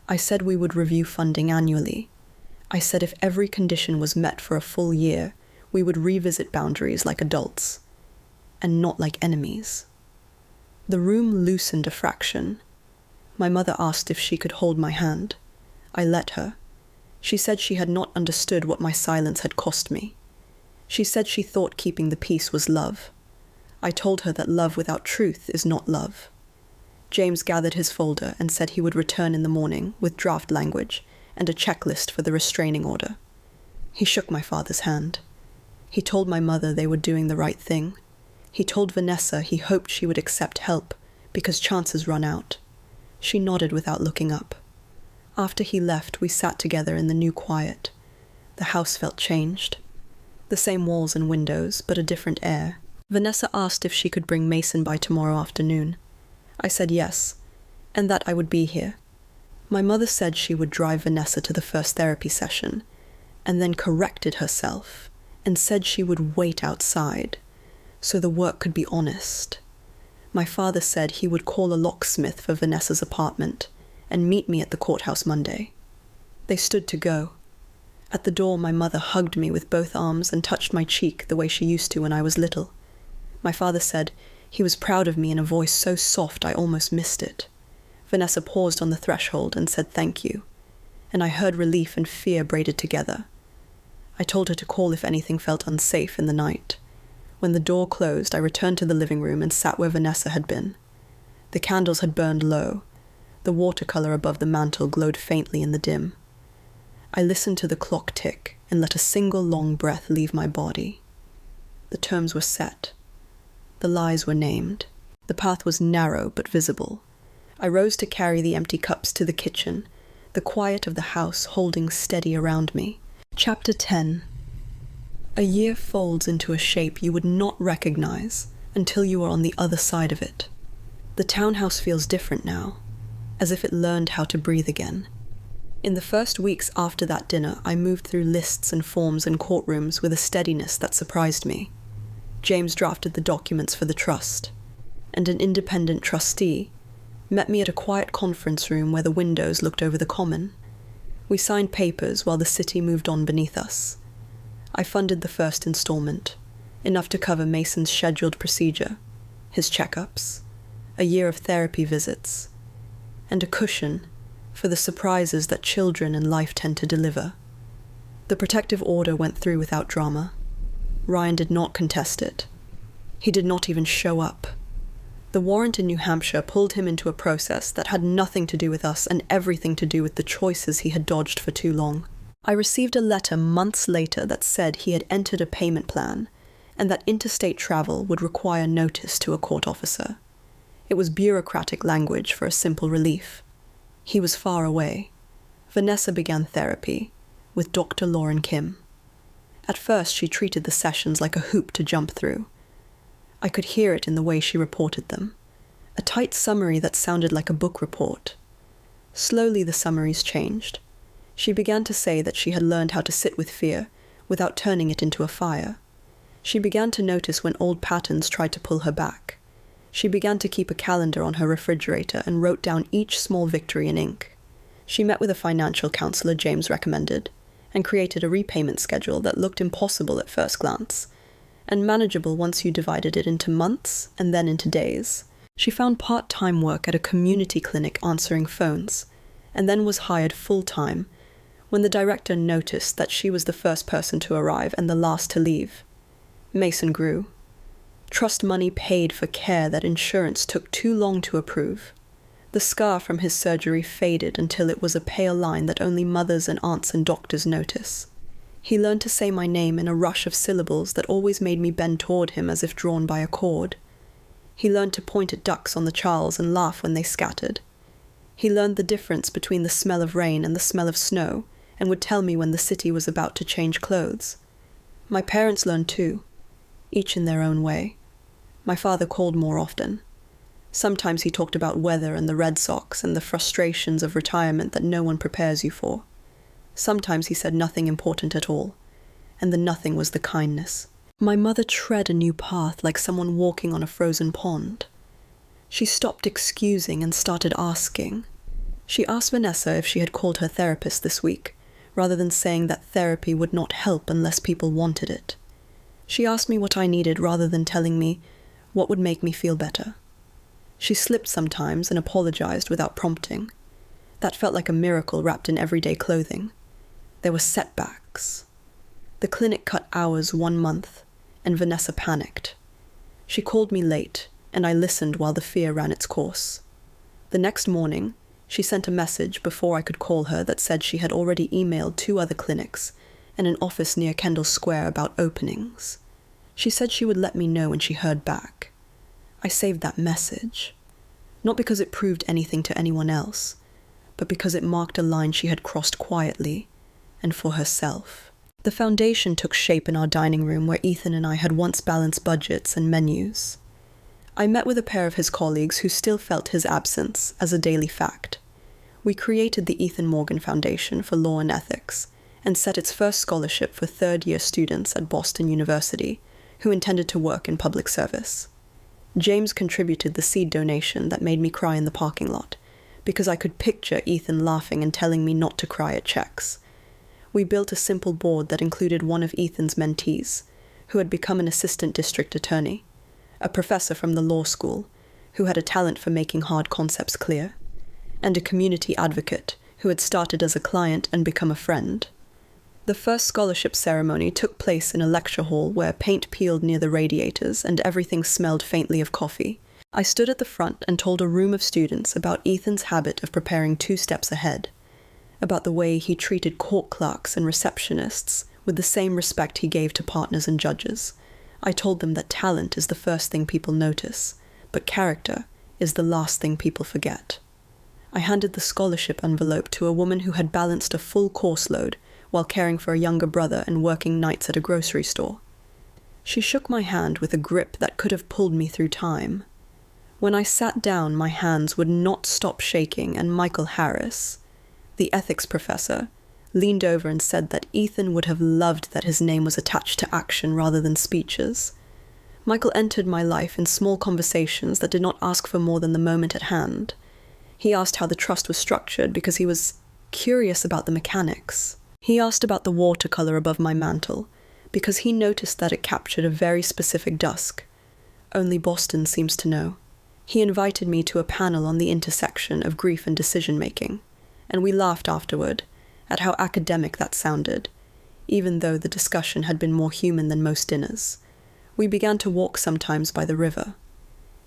I said we would review funding annually. I said if every condition was met for a full year, we would revisit boundaries like adults, and not like enemies. The room loosened a fraction. My mother asked if she could hold my hand. I let her. She said she had not understood what my silence had cost me. She said she thought keeping the peace was love. I told her that love without truth is not love. James gathered his folder and said he would return in the morning with draft language and a checklist for the restraining order. He shook my father's hand. He told my mother they were doing the right thing. He told Vanessa he hoped she would accept help because chances run out. She nodded without looking up. After he left, we sat together in the new quiet. The house felt changed. The same walls and windows, but a different air. Vanessa asked if she could bring Mason by tomorrow afternoon. I said yes, and that I would be here. My mother said she would drive Vanessa to the first therapy session, and then corrected herself and said she would wait outside, so the work could be honest. My father said he would call a locksmith for Vanessa's apartment and meet me at the courthouse Monday. They stood to go. At the door, my mother hugged me with both arms and touched my cheek the way she used to when I was little. My father said he was proud of me in a voice so soft I almost missed it. Vanessa paused on the threshold and said thank you, and I heard relief and fear braided together. I told her to call if anything felt unsafe in the night. When the door closed, I returned to the living room and sat where Vanessa had been. The candles had burned low. The watercolor above the mantel glowed faintly in the dim. I listened to the clock tick and let a single long breath leave my body. The terms were set. The lies were named. The path was narrow but visible. I rose to carry the empty cups to the kitchen, the quiet of the house holding steady around me. Chapter 10. A year folds into a shape you would not recognize until you are on the other side of it. The townhouse feels different now, as if it learned how to breathe again. In the first weeks after that dinner, I moved through lists and forms and courtrooms with a steadiness that surprised me. James drafted the documents for the trust, and an independent trustee met me at a quiet conference room where the windows looked over the common. We signed papers while the city moved on beneath us. I funded the first installment, enough to cover Mason's scheduled procedure, his checkups, a year of therapy visits, and a cushion for the surprises that children and life tend to deliver. The protective order went through without drama. Ryan did not contest it. He did not even show up. The warrant in New Hampshire pulled him into a process that had nothing to do with us and everything to do with the choices he had dodged for too long. I received a letter months later that said he had entered a payment plan and that interstate travel would require notice to a court officer. It was bureaucratic language for a simple relief. He was far away. Vanessa began therapy with Dr. Lauren Kim. At first, she treated the sessions like a hoop to jump through. I could hear it in the way she reported them. A tight summary that sounded like a book report. Slowly, the summaries changed. She began to say that she had learned how to sit with fear without turning it into a fire. She began to notice when old patterns tried to pull her back. She began to keep a calendar on her refrigerator and wrote down each small victory in ink. She met with a financial counselor James recommended and created a repayment schedule that looked impossible at first glance, and manageable once you divided it into months and then into days. She found part-time work at a community clinic answering phones, and then was hired full-time when the director noticed that she was the first person to arrive and the last to leave. Mason grew. Trust money paid for care that insurance took too long to approve. The scar from his surgery faded until it was a pale line that only mothers and aunts and doctors notice. He learned to say my name in a rush of syllables that always made me bend toward him as if drawn by a cord. He learned to point at ducks on the Charles and laugh when they scattered. He learned the difference between the smell of rain and the smell of snow, and would tell me when the city was about to change clothes. My parents learned too, each in their own way. My father called more often. Sometimes he talked about weather and the Red Sox and the frustrations of retirement that no one prepares you for. Sometimes he said nothing important at all, and the nothing was the kindness. My mother tread a new path like someone walking on a frozen pond. She stopped excusing and started asking. She asked Vanessa if she had called her therapist this week, rather than saying that therapy would not help unless people wanted it. She asked me what I needed rather than telling me what would make me feel better. She slipped sometimes and apologized without prompting. That felt like a miracle wrapped in everyday clothing. There were setbacks. The clinic cut hours 1 month, and Vanessa panicked. She called me late, and I listened while the fear ran its course. The next morning, she sent a message before I could call her that said she had already emailed 2 other clinics and an office near Kendall Square about openings. She said she would let me know when she heard back. I saved that message, not because it proved anything to anyone else, but because it marked a line she had crossed quietly and for herself. The foundation took shape in our dining room where Ethan and I had once balanced budgets and menus. I met with a pair of his colleagues who still felt his absence as a daily fact. We created the Ethan Morgan Foundation for Law and Ethics and set its first scholarship for third-year students at Boston University who intended to work in public service. James contributed the seed donation that made me cry in the parking lot, because I could picture Ethan laughing and telling me not to cry at checks. We built a simple board that included one of Ethan's mentees, who had become an assistant district attorney, a professor from the law school, who had a talent for making hard concepts clear, and a community advocate who had started as a client and become a friend. The first scholarship ceremony took place in a lecture hall where paint peeled near the radiators and everything smelled faintly of coffee. I stood at the front and told a room of students about Ethan's habit of preparing 2 steps ahead, about the way he treated court clerks and receptionists with the same respect he gave to partners and judges. I told them that talent is the first thing people notice, but character is the last thing people forget. I handed the scholarship envelope to a woman who had balanced a full course load while caring for a younger brother and working nights at a grocery store. She shook my hand with a grip that could have pulled me through time. When I sat down, my hands would not stop shaking, and Michael Harris, the ethics professor, leaned over and said that Ethan would have loved that his name was attached to action rather than speeches. Michael entered my life in small conversations that did not ask for more than the moment at hand. He asked how the trust was structured because he was curious about the mechanics. He asked about the watercolor above my mantel because he noticed that it captured a very specific dusk. Only Boston seems to know. He invited me to a panel on the intersection of grief and decision-making, and we laughed afterward at how academic that sounded, even though the discussion had been more human than most dinners. We began to walk sometimes by the river.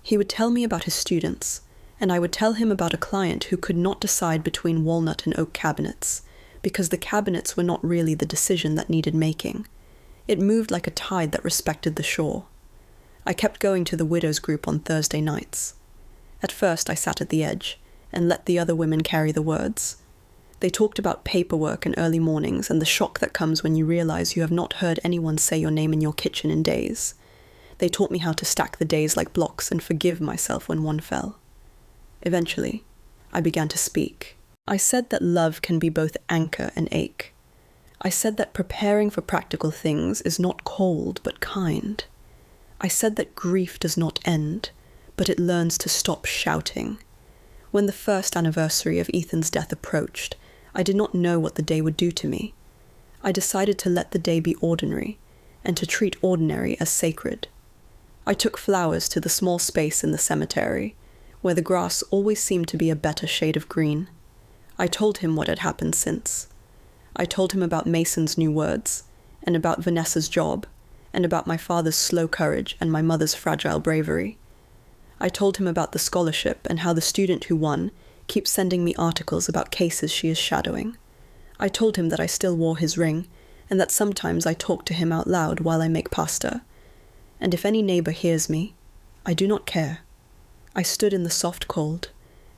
He would tell me about his students, and I would tell him about a client who could not decide between walnut and oak cabinets, because the cabinets were not really the decision that needed making. It moved like a tide that respected the shore. I kept going to the widows' group on Thursday nights. At first I sat at the edge, and let the other women carry the words. They talked about paperwork and early mornings and the shock that comes when you realize you have not heard anyone say your name in your kitchen in days. They taught me how to stack the days like blocks and forgive myself when one fell. Eventually, I began to speak. I said that love can be both anchor and ache. I said that preparing for practical things is not cold but kind. I said that grief does not end, but it learns to stop shouting. When the first anniversary of Ethan's death approached, I did not know what the day would do to me. I decided to let the day be ordinary, and to treat ordinary as sacred. I took flowers to the small space in the cemetery, where the grass always seemed to be a better shade of green. I told him what had happened since. I told him about Mason's new words, and about Vanessa's job, and about my father's slow courage and my mother's fragile bravery. I told him about the scholarship and how the student who won keeps sending me articles about cases she is shadowing. I told him that I still wore his ring, and that sometimes I talk to him out loud while I make pasta. And if any neighbor hears me, I do not care. I stood in the soft cold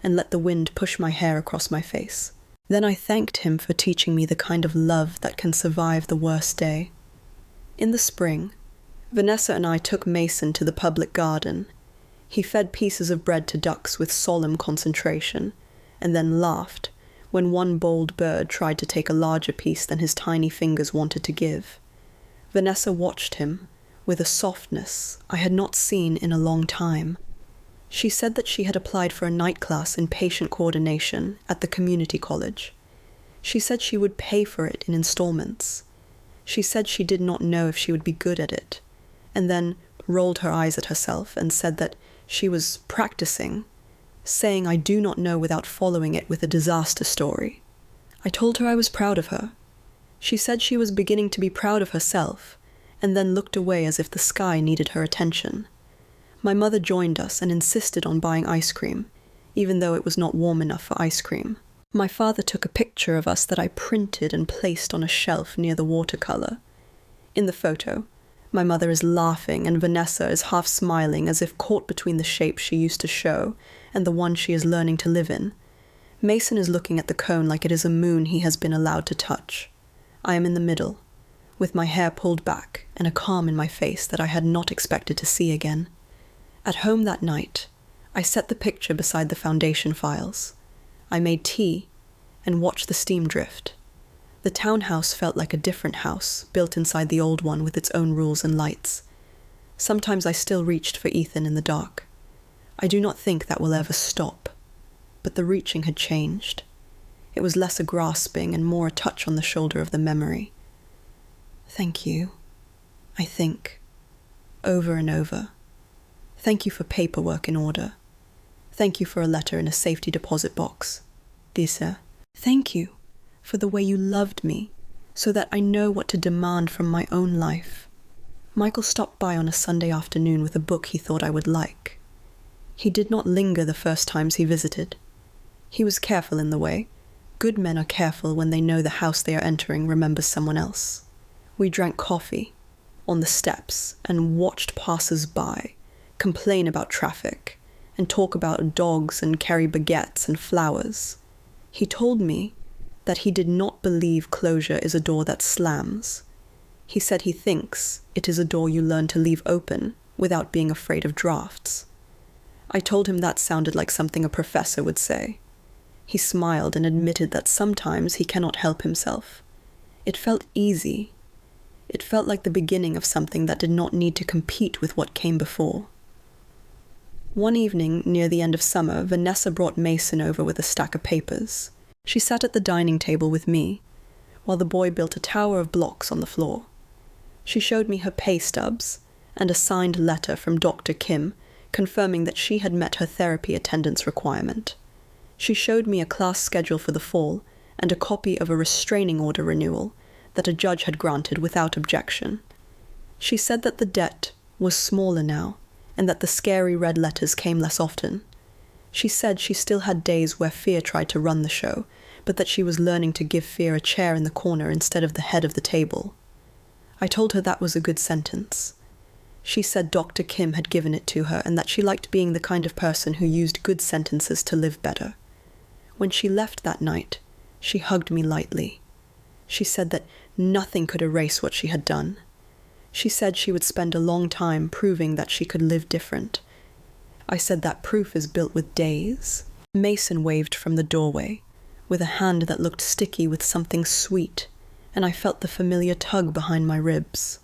and let the wind push my hair across my face. Then I thanked him for teaching me the kind of love that can survive the worst day. In the spring, Vanessa and I took Mason to the public garden. He fed pieces of bread to ducks with solemn concentration, and then laughed when one bold bird tried to take a larger piece than his tiny fingers wanted to give. Vanessa watched him with a softness I had not seen in a long time. She said that she had applied for a night class in patient coordination at the community college. She said she would pay for it in installments. She said she did not know if she would be good at it, and then rolled her eyes at herself and said that she was practicing, saying I do not know without following it with a disaster story. I told her I was proud of her. She said she was beginning to be proud of herself, and then looked away as if the sky needed her attention. My mother joined us and insisted on buying ice cream, even though it was not warm enough for ice cream. My father took a picture of us that I printed and placed on a shelf near the watercolor. In the photo, my mother is laughing and Vanessa is half smiling as if caught between the shape she used to show and the one she is learning to live in. Mason is looking at the cone like it is a moon he has been allowed to touch. I am in the middle, with my hair pulled back and a calm in my face that I had not expected to see again. At home that night, I set the picture beside the foundation files. I made tea and watched the steam drift. The townhouse felt like a different house, built inside the old one with its own rules and lights. Sometimes I still reached for Ethan in the dark. I do not think that will ever stop. But the reaching had changed. It was less a grasping and more a touch on the shoulder of the memory. Thank you, I think, over and over. Thank you for paperwork in order. Thank you for a letter in a safety deposit box. Disse. Thank you for the way you loved me, so that I know what to demand from my own life. Michael stopped by on a Sunday afternoon with a book he thought I would like. He did not linger the first times he visited. He was careful in the way. Good men are careful when they know the house they are entering remembers someone else. We drank coffee on the steps and watched passers-by complain about traffic and talk about dogs and carry baguettes and flowers. He told me that he did not believe closure is a door that slams. He said he thinks it is a door you learn to leave open without being afraid of drafts. I told him that sounded like something a professor would say. He smiled and admitted that sometimes he cannot help himself. It felt easy. It felt like the beginning of something that did not need to compete with what came before. One evening, near the end of summer, Vanessa brought Mason over with a stack of papers. She sat at the dining table with me, while the boy built a tower of blocks on the floor. She showed me her pay stubs and a signed letter from Dr. Kim confirming that she had met her therapy attendance requirement. She showed me a class schedule for the fall and a copy of a restraining order renewal that a judge had granted without objection. She said that the debt was smaller now and that the scary red letters came less often. She said she still had days where fear tried to run the show, but that she was learning to give fear a chair in the corner instead of the head of the table. I told her that was a good sentence. She said Dr. Kim had given it to her and that she liked being the kind of person who used good sentences to live better. When she left that night, she hugged me lightly. She said that nothing could erase what she had done. She said she would spend a long time proving that she could live different. I said that proof is built with days. Mason waved from the doorway, with a hand that looked sticky with something sweet, and I felt the familiar tug behind my ribs.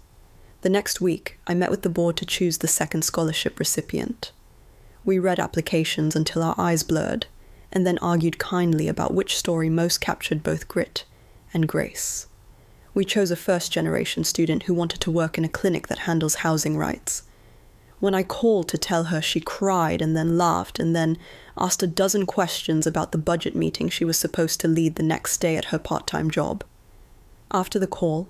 The next week, I met with the board to choose the second scholarship recipient. We read applications until our eyes blurred, and then argued kindly about which story most captured both grit and grace. We chose a first-generation student who wanted to work in a clinic that handles housing rights. When I called to tell her, she cried and then laughed and then asked a dozen questions about the budget meeting she was supposed to lead the next day at her part-time job. After the call,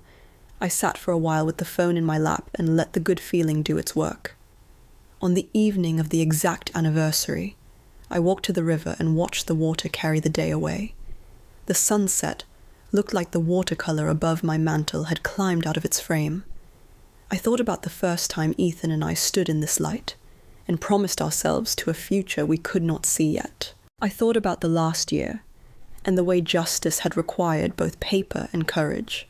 I sat for a while with the phone in my lap and let the good feeling do its work. On the evening of the exact anniversary, I walked to the river and watched the water carry the day away. The sunset looked like the watercolor above my mantle had climbed out of its frame. I thought about the first time Ethan and I stood in this light and promised ourselves to a future we could not see yet. I thought about the last year and the way justice had required both paper and courage.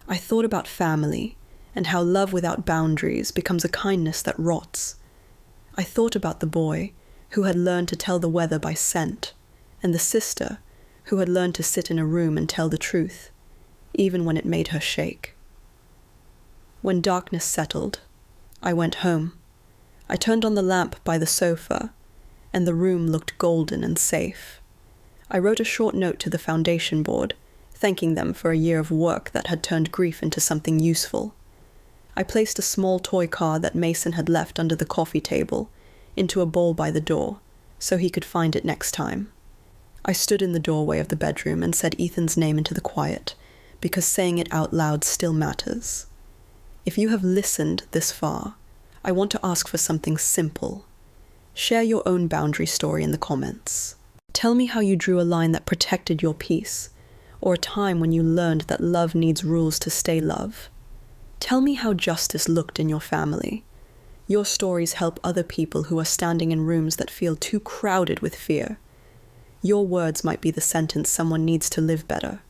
I thought about family and how love without boundaries becomes a kindness that rots. I thought about the boy who had learned to tell the weather by scent, and the sister who had learned to sit in a room and tell the truth, even when it made her shake. When darkness settled, I went home. I turned on the lamp by the sofa, and the room looked golden and safe. I wrote a short note to the foundation board, thanking them for a year of work that had turned grief into something useful. I placed a small toy car that Mason had left under the coffee table into a bowl by the door, so he could find it next time. I stood in the doorway of the bedroom and said Ethan's name into the quiet, because saying it out loud still matters. If you have listened this far, I want to ask for something simple. Share your own boundary story in the comments. Tell me how you drew a line that protected your peace, or a time when you learned that love needs rules to stay love. Tell me how justice looked in your family. Your stories help other people who are standing in rooms that feel too crowded with fear. Your words might be the sentence someone needs to live better.